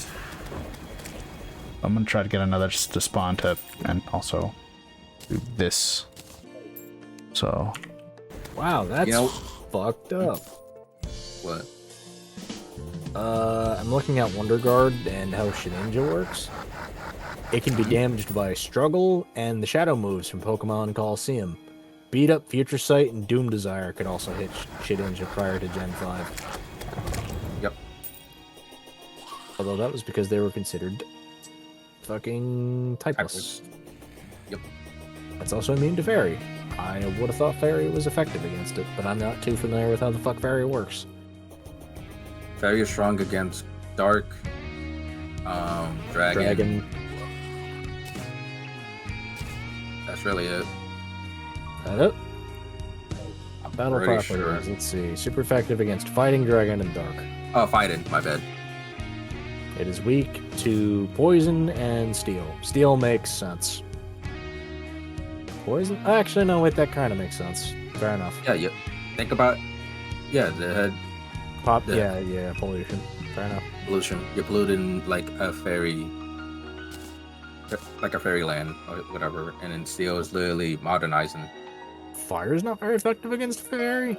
I'm gonna try to get another to spawn to, and also do this. So. Wow, that's fucked up. What? I'm looking at Wonder Guard and how Shedinja works. It can be damaged by Struggle and the Shadow moves from Pokemon Coliseum. Beat Up, Future Sight, and Doom Desire could also hit Shedinja prior to Gen 5. Yep. Although that was because they were considered fucking typeless. Yep. That's also immune to Fairy. I would have thought Fairy was effective against it, but I'm not too familiar with how the fuck Fairy works. Fairy is strong against Dark, Dragon. That's really it. That it? Battle pretty properties. sure. Let's see. Super effective against Fighting, Dragon, and Dark. Oh, Fighting. My bad. It is weak to Poison and Steel. Steel makes sense. Poison? Actually, no, wait, that kind of makes sense. Fair enough. Yeah, you think about. Yeah, the head Pop. the- Yeah, pollution. Fair enough. pollution. You're polluting like a fairyland or whatever, and then Steel is literally modernizing. Fire is not very effective against Fairy.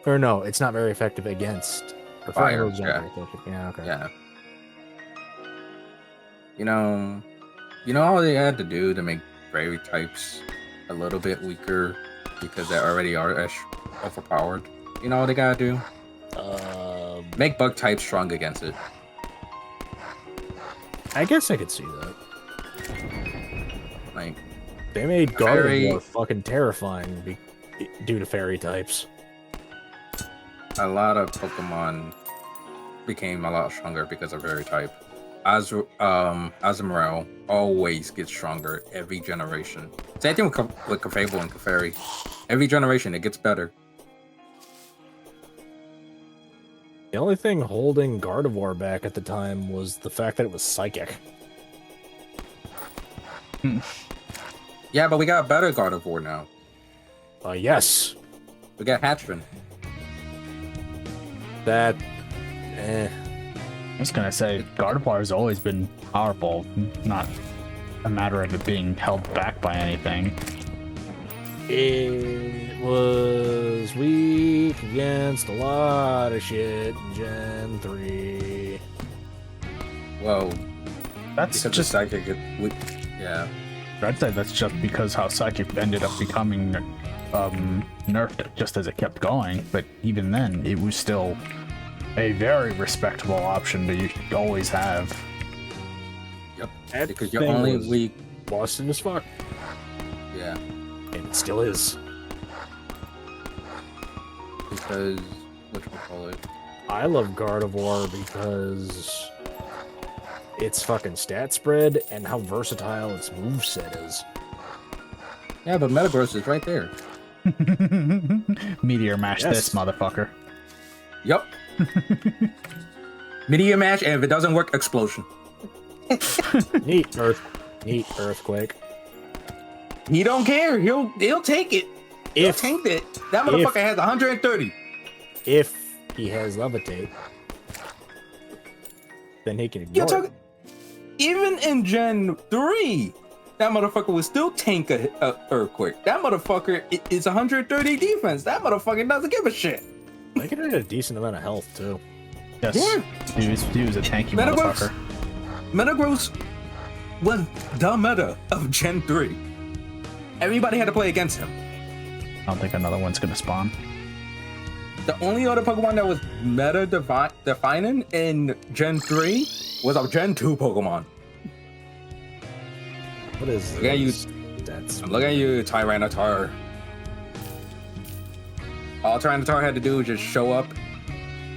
Or no, it's not very effective against. Or Fire, is not very effective. Yeah, okay. Yeah. You know all they had to do to make fairy types a little bit weaker because they already are overpowered. You know what they gotta do? Make bug types strong against it. I guess I could see that. Like, They made Fairy- Gardevoir fucking terrifying due to Fairy types. a lot of Pokemon became a lot stronger because of fairy type. Azumarill always gets stronger every generation. Same thing with Clefable and Clefairy. Every generation it gets better. The only thing holding Gardevoir back at the time was the fact that it was psychic. Yeah, but we got a better Gardevoir now. Yes. We got Hatchman. That... I was gonna say, Gardevoir has always been powerful, not a matter of it being held back by anything. It was weak against a lot of shit in Gen 3. Whoa. That's Because just, the psychic, yeah. I'd say that's just because how Psychic ended up becoming nerfed just as it kept going, but even then, it was still a very respectable option to always have. Yep. That Because you're thing only was weak. Boston as fuck. Yeah. And it still is. because whatchamacallit. I love Gardevoir because its fucking stat spread and how versatile its moveset is. Yeah, but Metagross is right there. Meteor mash Yes. this motherfucker. Yup. Meteor Mash, and if it doesn't work, Explosion. Neat earthquake. He don't care. He'll take it. He'll tank it. That motherfucker has 130. If he has levitate, then he can ignore it. Even in Gen 3, that motherfucker would still tank a earthquake. That motherfucker is 130 defense. That motherfucker doesn't give a shit. I can get a decent amount of health too. Yes. Yeah. He was a tanky Metagross. motherfucker. Metagross was the meta of Gen 3. Everybody had to play against him. I don't think another one's gonna spawn. The only other Pokemon that was meta defining in Gen 3 was a Gen 2 Pokemon. What is Look at you. this? That's Look at you, Tyranitar. All Tyranitar had to do was just show up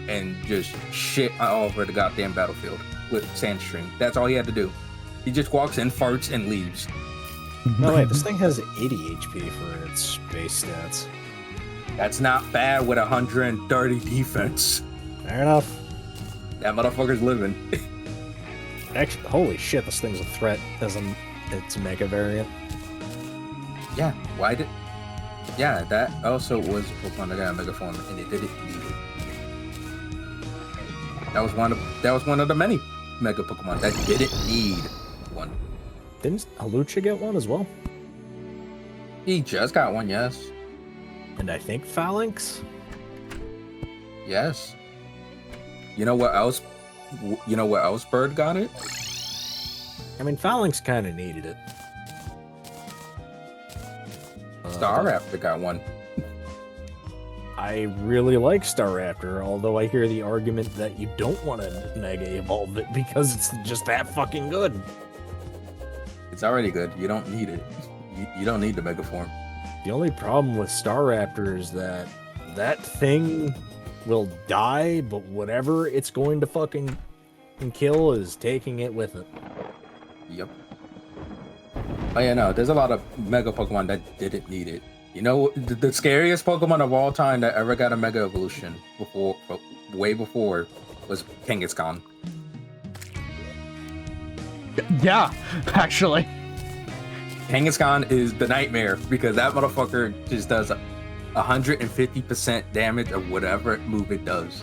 and just shit all over the goddamn battlefield with Sandstream. That's all he had to do. He just walks in, farts, and leaves. no wait. This thing has 80 HP for its base stats. That's not bad with 130 defense. Fair enough. That motherfucker's living. Actually, holy shit, this thing's a threat as its mega variant. Yeah, why did... Yeah, that also was a Pokemon that got a Mega Form, and it didn't need it. That was one of the many Mega Pokemon that didn't need one. Didn't Halucha get one as well? He just got one, yes. And I think Phalanx? Yes. You know what else? You know what else Bird got it? I mean, Phalanx kind of needed it. Staraptor got one. I really like Staraptor, although I hear the argument that you don't want to Mega Evolve it because it's just that fucking good. It's already good. You don't need it. You don't need the Mega Form. The only problem with Staraptor is that that thing will die, but whatever it's going to fucking kill is taking it with it. Yep. Oh yeah, no, there's a lot of Mega Pokemon that didn't need it. You know, the scariest Pokemon of all time that ever got a Mega Evolution way before, was Kangaskhan. Yeah, actually. Kangaskhan is the nightmare because that motherfucker just does 150% damage of whatever move it does.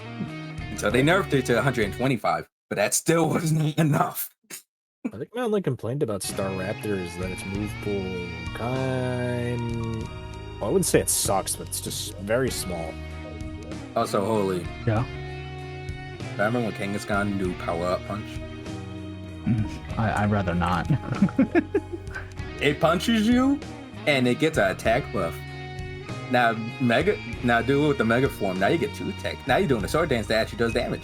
And so they nerfed it to 125, but that still wasn't enough. I think my only complaint about Staraptor is that its move pool well, I wouldn't say it sucks, but it's just very small. Also, holy. Yeah. Remember when Kangaskhan knew Power Up Punch? I'd rather not. It punches you, and it gets an attack buff. Now do it with the Mega Form. Now you get 2 attack. Now you're doing a sword dance that actually does damage.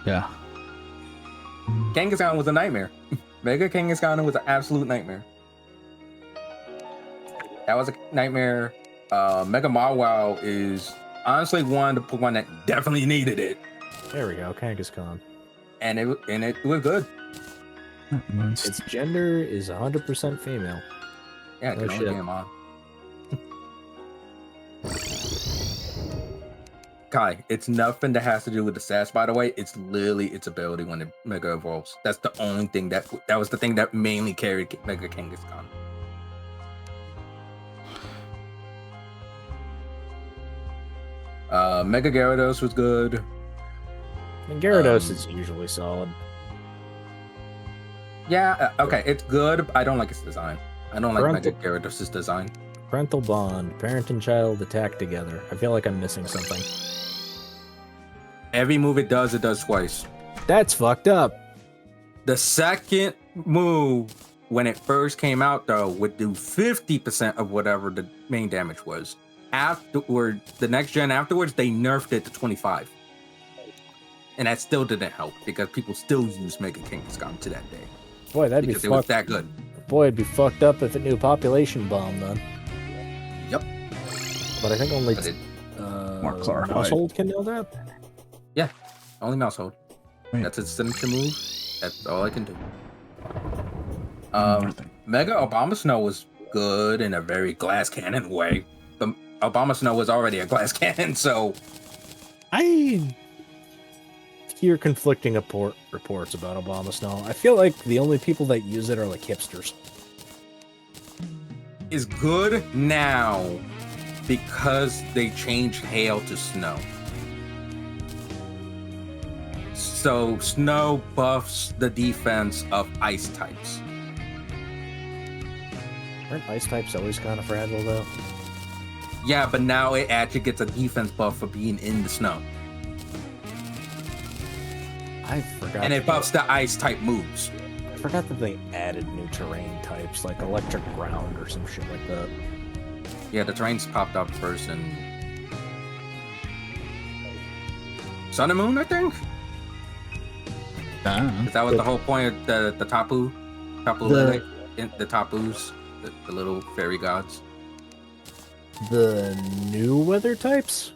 Yeah. Kangaskhan was a nightmare. Mega Kangaskhan was an absolute nightmare. That was a nightmare. Mega Mawile is honestly one of the Pokemon that definitely needed it. There we go, Kangaskhan. And it was good. Its gender is 100% female. Yeah, it Oh, can only shit. be a mom. Kai, it's nothing that has to do with the stats, by the way. It's literally its ability when it Mega Evolves. That's the only thing that was the thing that mainly carried Mega Kangaskhan. Mega Gyarados was good. And Gyarados is usually solid. Yeah, okay, it's good. I don't like its design. I don't like Parental- Mega Gyarados' design. Parental bond, parent and child attack together. I feel like I'm missing something. Every move it does twice. That's fucked up. The second move, when it first came out, though, would do 50% of whatever the main damage was. Afterward, the next gen afterwards, they nerfed it to 25. And that still didn't help because people still use Mega Kangaskhan to that day. Boy, that'd be Because it was fucked. that good. Boy, it'd be fucked up if it knew population bomb then. But I think only But it- More clarified. household can know that. yeah, only Mousehold. Wait. That's its signature move. That's all I can do. Nothing. Mega Obama Snow was good in a very glass cannon way. The Obama Snow was already a glass cannon, so I hear conflicting reports about Obama Snow. I feel like the only people that use it are like hipsters. it's good now because they changed hail to snow. So snow buffs the defense of ice types. Aren't ice types always kind of fragile though? Yeah, but now it actually gets a defense buff for being in the snow. I forgot. And it that buffs the ice type moves. I forgot that they added new terrain types like electric ground or some shit like that. Yeah, the terrains popped up first in Sun and Moon, I think? Is that what the whole point of the Tapu Lele, the Tapus, the little fairy gods? The new weather types?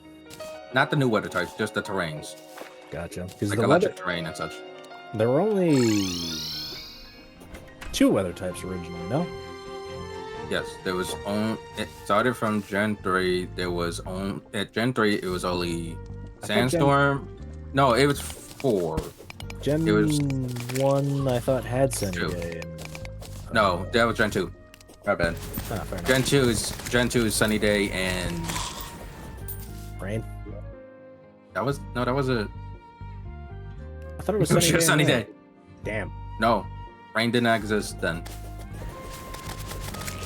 Not the new weather types, just the terrains. Gotcha. Because Like the electric weather, terrain and such. there were only 2 weather types originally, no? Yes, there was it started from Gen 3, there was at Gen 3 it was only I thought Sandstorm. No, it was 4. Gen It was 1 I thought had Sunny two. Day. And, No, that was Gen 2. My bad. fair enough. Gen 2 is Sunny Day and Rain? that was a I thought it was it was Sunny just Sunny and Day. Rain. Damn. No, Rain didn't exist then.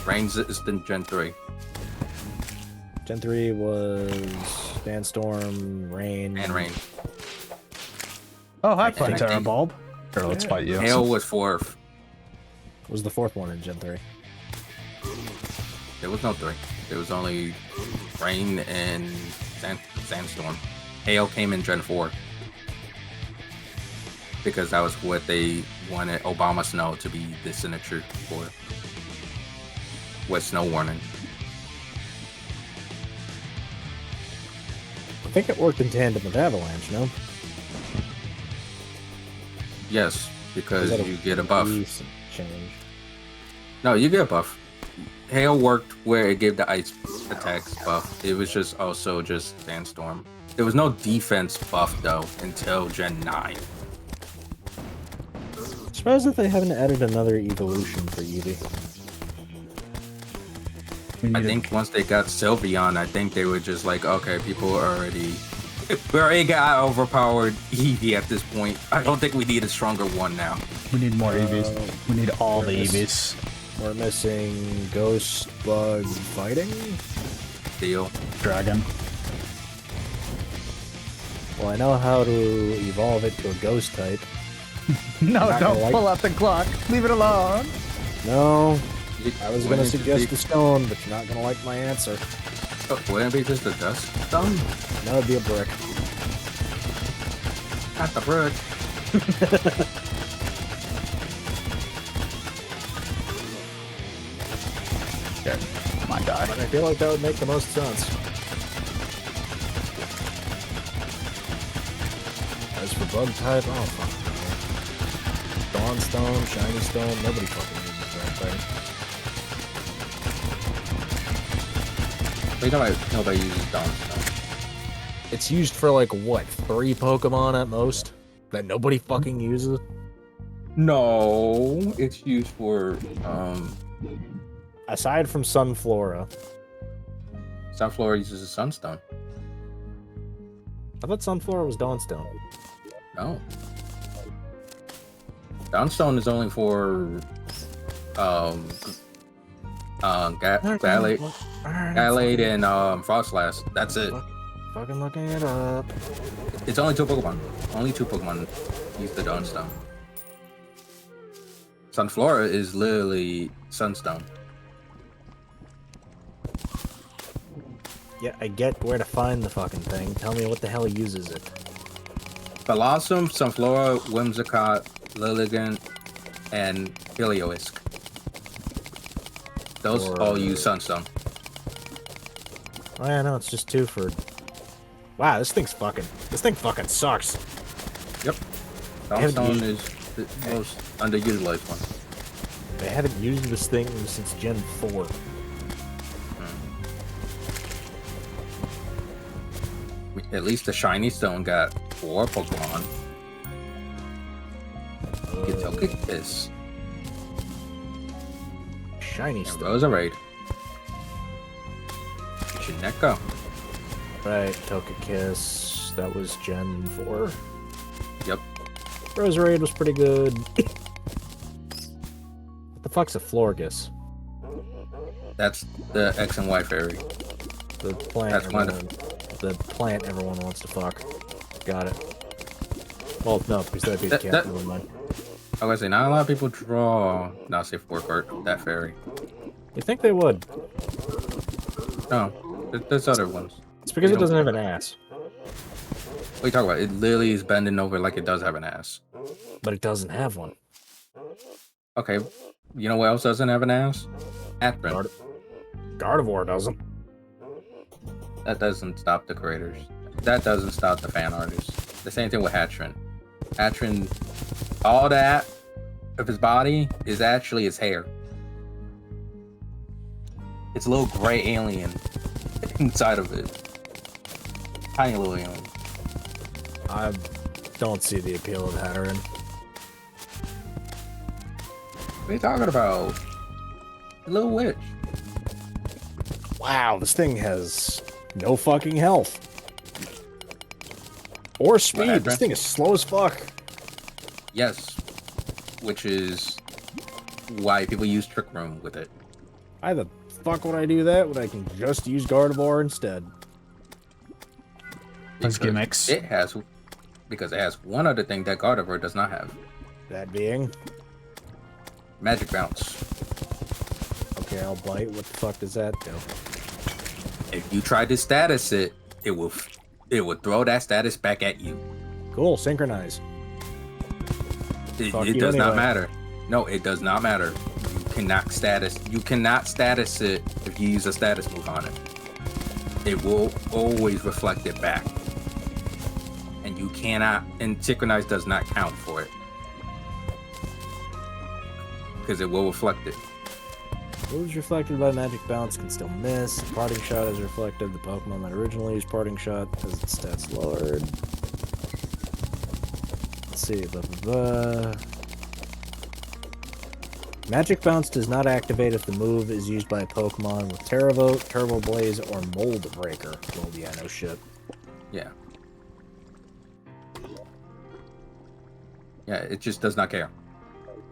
Rain is in Gen 3. Gen 3 was Sandstorm, Rain. And Rain. Oh, hi, think- Plantera Bulb. Here, let's fight you. Hail was 4th. Was the 4th one in Gen 3. There was no 3. There was only Rain and Sandstorm. Hail came in Gen 4. Because that was what they wanted Obama Snow to be the signature for. With snow warning. I think it worked in tandem with Avalanche, no? Yes, because Is that you get a buff. recent change? No, you get a buff. Hail worked where it gave the ice attacks buff. It was just also just Sandstorm. There was no defense buff though until Gen 9. Surprised that they haven't added another evolution for Eevee. We I need think once they got Sylveon, I think they were just like, okay, we already got overpowered Eevee at this point. I don't think we need a stronger one now. we need more EVs. We need all the yes. EVs. We're missing Ghost Bug Fighting? Deal. Dragon. Well, I know how to evolve it to a ghost type. No, Not gonna don't like- pull out the clock. Leave it alone. No, I was Wouldn't gonna it suggest be- the stone, but you're not gonna like my answer. Wouldn't it be just a dust stone? That would be a brick. Not the brick. Good. Come on, die. And I feel like that would make the most sense. As for bug type, oh fuck. Dawn Stone, Shiny Stone, nobody fucking uses that thing. Wait, nobody uses Dawn Stone. It's used for like what, 3 Pokemon at most? That nobody fucking uses? No, it's used for Aside from Sunflora. Sunflower uses a Sunstone. I thought Sunflora was Dawnstone. No. Dawnstone is only for Gallade and Frostlass. That's it. Fucking looking it up. It's only 2 Pokemon. Only 2 Pokemon use the Dawnstone. Sunflora is literally Sunstone. Yeah, I get where to find the fucking thing. Tell me what the hell uses it. Blossom, Sunflora, Whimsicott, Lilligant, and Heliolisk. Those all use Sunstone. Oh yeah, no, it's just 2 for... Wow, this thing fucking sucks. Yep. haven't Stone used- is the most underutilized one. I haven't used this thing since Gen 4. At least the shiny stone got 4 Pokemon. Get Togekiss. Shiny And stuff. Roserade. Shineko. Right, Togekiss. That was Gen 4. Yep. Roserade was pretty good. What the fuck's a Florgus? That's the X and Y fairy. The plant. That's one everyone, the plant everyone wants to fuck. Got it. Well, no, because that'd be the cat. That- Never mind. I was gonna say, not a lot of people draw not safe work art of that fairy. You think they would? No, there's other ones. It's because You it doesn't don't- have an ass. What are you talking about? It literally is bending over like it does have an ass. But it doesn't have one. Okay, you know what else doesn't have an ass? Atron. Gardevoir doesn't. That doesn't stop the creators. That doesn't stop the fan artists. The same thing with Hatron. Hatron, all that of his body is actually his hair. It's a little gray alien inside of it. Tiny little alien. I don't see the appeal of Hatteran. What are you talking about? A little witch. Wow, this thing has no fucking health. Or speed. What, This Hatteran? thing is slow as fuck. Yes. Which is why people use Trick Room with it. Why the fuck would I do that when I can just use Gardevoir instead? Those Because gimmicks. Because it has one other thing that Gardevoir does not have. That being... Magic Bounce. Okay, I'll bite. What the fuck does that do? If you try to status it, it will throw that status back at you. Cool, synchronize. Fuck It you does not anyway. matter. No, it does not matter. You cannot status it if you use a status move on it. It will always reflect it back. And you cannot, and synchronize does not count for it. Because it will reflect it. Moves reflected by Magic Bounce can still miss. Parting Shot is reflected. The Pokemon that originally used Parting Shot has its stats lowered. Let's see. Blah, blah, blah. Magic Bounce does not activate if the move is used by a Pokemon with Terra Vote, Turbo Blaze, or Mold Breaker. Well, yeah, no shit. Yeah. Yeah, it just does not care.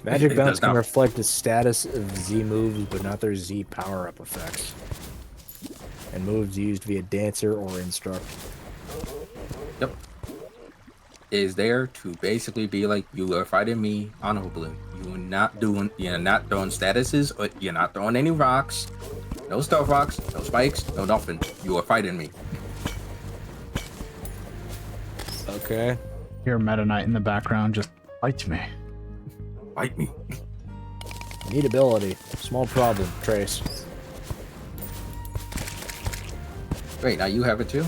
Magic It Bounce does can not. reflect the status of Z moves, but not their Z power-up effects. And moves used via Dancer or Instruct. Yep. It is there to basically be like, you are fighting me on Hoblu. You're not throwing statuses, or you're not throwing any rocks. No stealth rocks, no spikes, no nothing. You are fighting me. Okay. Hear Meta Knight in the background just fight me. Fight me. Need ability. Small problem, Trace. Wait, now you have it too?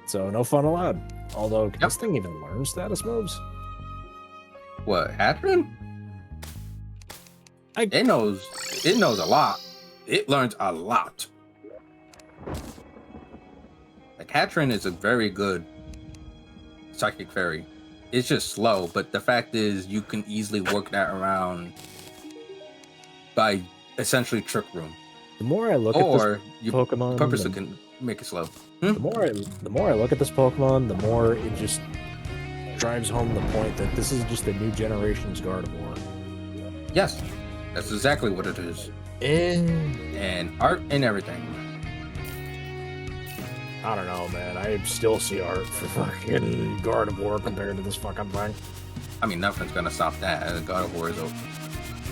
So no fun allowed. Although, can this thing even learn status moves? What, Hatron? It knows a lot. It learns a lot. Like, Hatron is a very good psychic fairy. It's just slow, but the fact is you can easily work that around by essentially Trick Room. The more I look Or at you this Pokemon, purposely the, can make it slow. the more I look at this Pokemon, the more it just drives home the point that this is just a new generation's Gardevoir. Yes, that's exactly what it is. And art and everything. I don't know, man. I still see art for fucking Gardevoir compared to this fucking thing. I mean, nothing's gonna stop that. God of War is a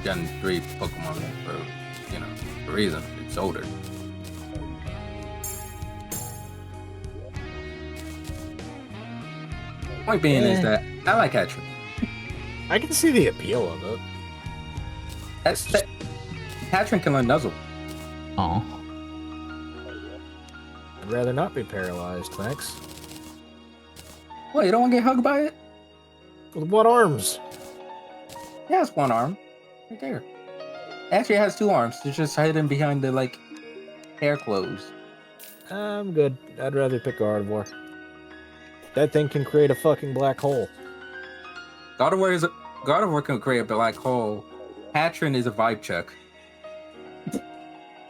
Gen 3 Pokemon for, a reason. It's older. Point being is that I like Hatron. I can see the appeal of it. Hatron can learn Nuzzle. Oh. rather not be paralyzed, thanks. What, you don't want to get hugged by it? With what arms? It has one arm. Right there. Actually, it has two arms. It's just hidden behind the, like, hair clothes. I'm good. I'd rather pick Gardevoir. That thing can create a fucking black hole. Gardevoir can create a black hole. Hatchrin is a vibe check.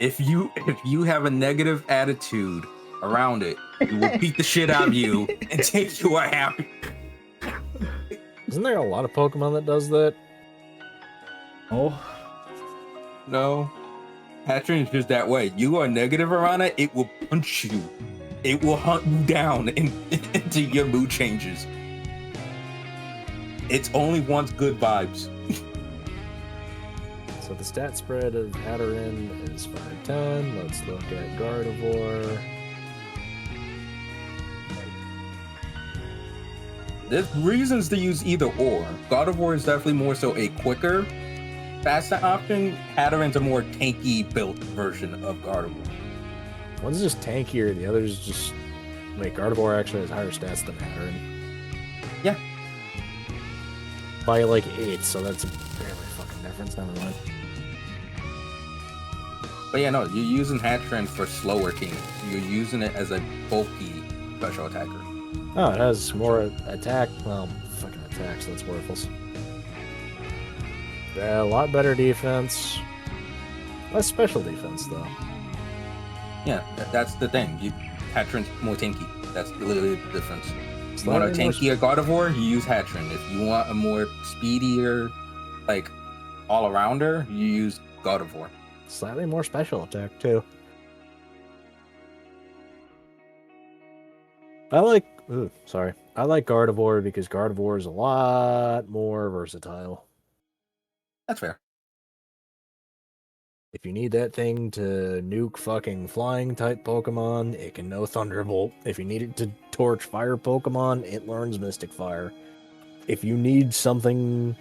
If you have a negative attitude around it, it will beat the shit out of you and take you a happy. Isn't there a lot of Pokemon that does that? Oh, No. Hatchrin is just that way. You are negative around it, it will punch you. It will hunt you down until your mood changes. It's only wants good vibes. So the stat spread of Hatterin is 510. Let's look at Gardevoir. There's reasons to use either or. Gardevoir is definitely more so a quicker, faster option. Hatterin's a more tanky built version of Gardevoir. One's just tankier, the other's just... Wait, Gardevoir actually has higher stats than Hatterin. Yeah. By like 8, so that's a barely fucking difference, never mind. But yeah, no, you're using Hatchrin for slower teams. You're using it as a bulky special attacker. Oh, it has more attack. Well, fucking attack, so that's worthless. A lot better defense. Less special defense, though. Yeah, that's the thing. Hatchrin's more tanky. That's literally the difference. If you want a tankier Gardevoir, you use Hatchrin. If you want a more speedier, like, all-arounder, you use Gardevoir. Slightly more special attack, too. I like Gardevoir because Gardevoir is a lot more versatile. That's fair. If you need that thing to nuke fucking flying type Pokemon, it can know Thunderbolt. If you need it to torch fire Pokemon, it learns Mystic Fire. If you need something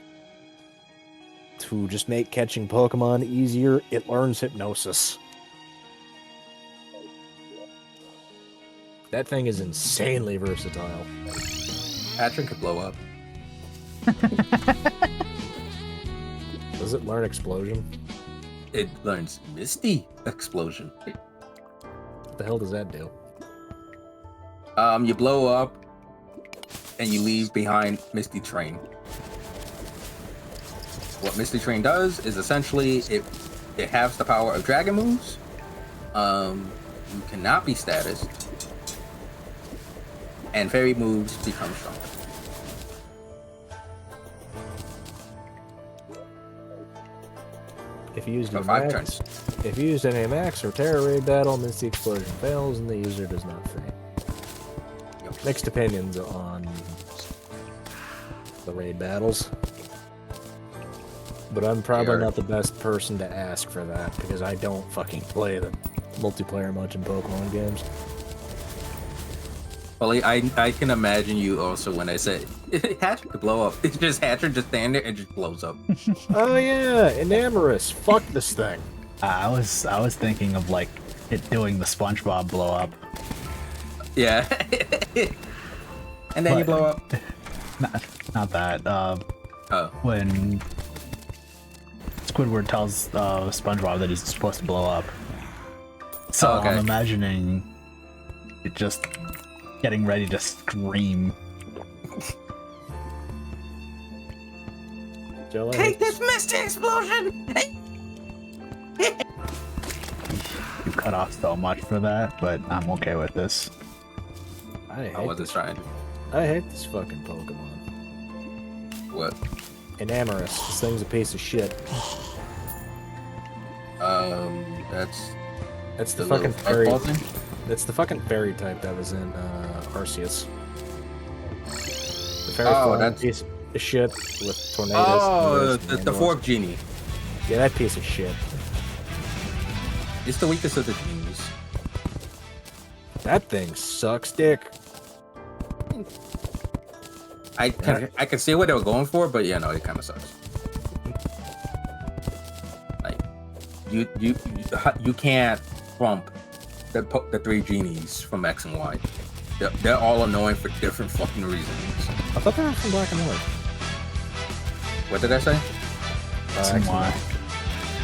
to just make catching Pokemon easier, it learns Hypnosis. That thing is insanely versatile. Hatchrin could blow up. Does it learn Explosion? It learns Misty Explosion. What the hell does that do? You blow up and you leave behind Misty Train. What Misty Train does is essentially it has the power of dragon moves. You cannot be status, and fairy moves become stronger. If you used For a 5 max, turns. if you used an Max or Terra Raid battle, Misty Explosion fails and the user does not faint. Yep. Mixed opinions on the raid battles. But I'm probably not the best person to ask for that because I don't fucking play the multiplayer much in Pokemon games. Well, I can imagine you also when I said Hatchrin could blow up. It's just Hatchrin just stand there and just blows up. Oh yeah, Enamorous. Fuck this thing. I was thinking of like it doing the SpongeBob blow up. Yeah. And then you blow up. Not that. Oh. When Squidward tells SpongeBob that he's supposed to blow up. So Oh, okay. I'm imagining it just getting ready to scream. Joe, Take this Misty Explosion! Hey! You cut off so much for that, but I'm okay with this. I wasn't trying. I hate this fucking Pokemon. What? Enamorous. This thing's a piece of shit. That's the fucking little fairy. fireball thing? That's the fucking fairy type that was in Arceus. The fairy Oh, flying that's- piece of shit with tornadoes. Oh, and the Fork Genie. Yeah, that piece of shit. It's the weakest of the genies. That thing sucks dick. I can see what they were going for, but yeah, no, it kind of sucks. Like, you can't trump the three genies from X and Y. They're all annoying for different fucking reasons. I thought they were from Black and White. What did I say? X and Y.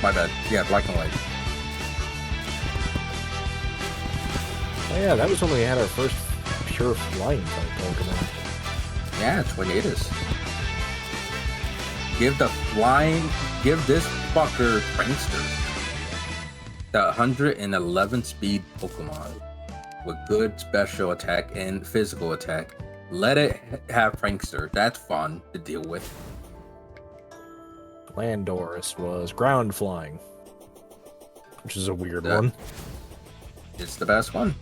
My bad. Yeah, Black and White. Oh yeah, that was when we had our first pure flying type Pokemon. Yeah, Tornadus. Give this fucker Prankster. The 111 speed Pokemon with good special attack and physical attack. Let it have Prankster. That's fun to deal with. Landorus was ground flying, which is a weird one. It's the best one.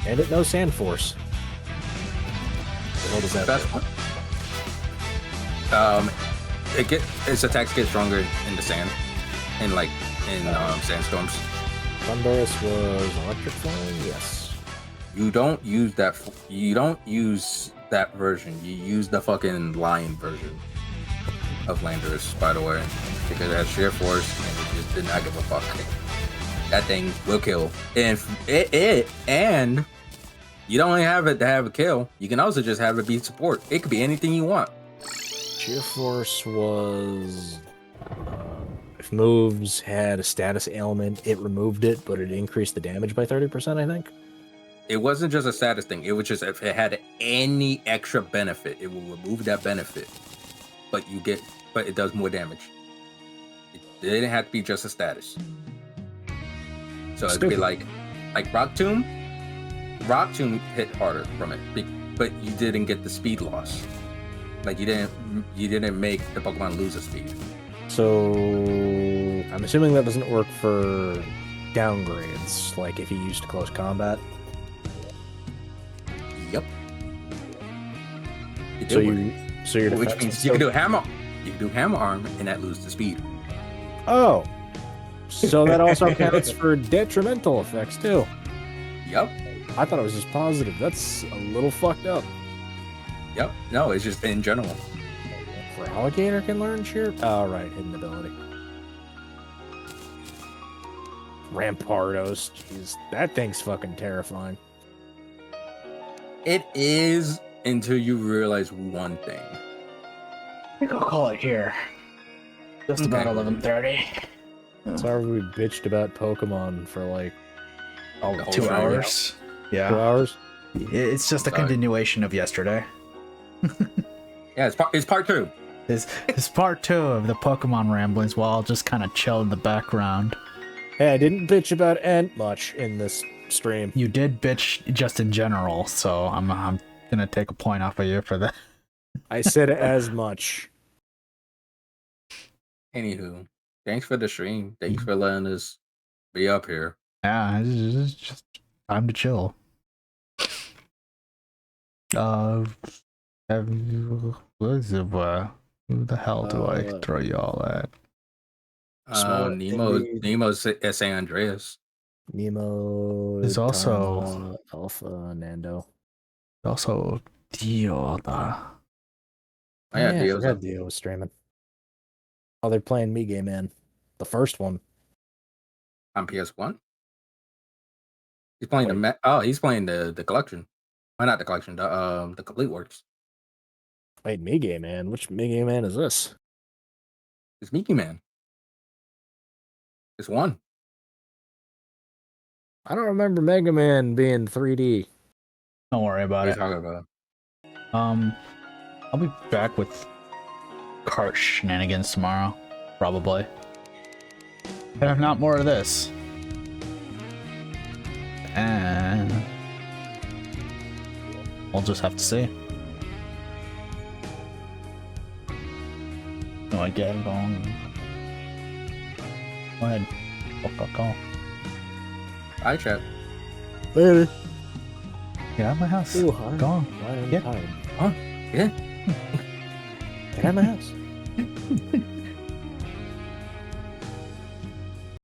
And it knows Sand Force. The hell does that Best do? one. Its attacks get stronger in the sand, in sandstorms. Landorus was electric flying. Yes. You don't use that. You don't use that version. You use the fucking lion version of Landorus, by the way, because it has sheer force and it just did not give a fuck. That thing will kill, and and you don't only have it to have a kill. You can also just have it be support. It could be anything you want. Sheer Force was if moves had a status ailment, it removed it, but it increased the damage by 30%. I think. It wasn't just a status thing. It was just if it had any extra benefit, it will remove that benefit. But it does more damage. It didn't have to be just a status. So it could be like Rock Tomb. Rock Tomb hit harder from it, but you didn't get the speed loss. Like you didn't make the Pokemon lose a speed. So I'm assuming that doesn't work for downgrades, like if you used close combat. Yep. So your which defense means is you can still- do hammer. You can do hammer arm, and that loses the speed. Oh, so that also counts for detrimental effects too. Yep. I thought it was just positive. That's a little fucked up. Yep. No, it's just in general. For alligator can learn sheer. Oh right, hidden ability. Rampardos, jeez, that thing's fucking terrifying. It is until you realize one thing. I think I'll call it here. Just about Okay. 11:30. Sorry we bitched about Pokemon for like The whole 2 show, hours. 2 Yeah. hours. It's just a Sorry. continuation of yesterday. Yeah, it's part two. It's part 2 of the Pokemon ramblings while I'll just kind of chill in the background. Hey, I didn't bitch about Ent much in this stream. You did bitch just in general, so I'm gonna take a point off of you for that. I said as much. Anywho, thanks for the stream. Thanks for letting us be up here. Yeah, it's just time to chill. Who the hell do I throw y'all at? Small Nemo's at San Andreas. Nemo. There's also- Tana, Alpha, Nando. Also, Dioda. Oh, yeah, I Dio's forgot up. Dio was streaming. Oh, they're playing Me Game Man. The first one. On PS1. He's playing he's playing the collection. Why not the collection? The complete works. Wait, Me Game Man? Which Me Game Man is this? It's Mickey Man. It's one. I don't remember Mega Man being 3D. Don't worry What about are you it. talking about? I'll be back with cart shenanigans tomorrow, probably. And if not, more of this. And we'll just have to see. No, I get it on. Go ahead. Call. Hi, chat. Later. Get out of my house. Ooh, hi. Go on. Why am I Yeah. tired? Oh, yeah. Get out of my house.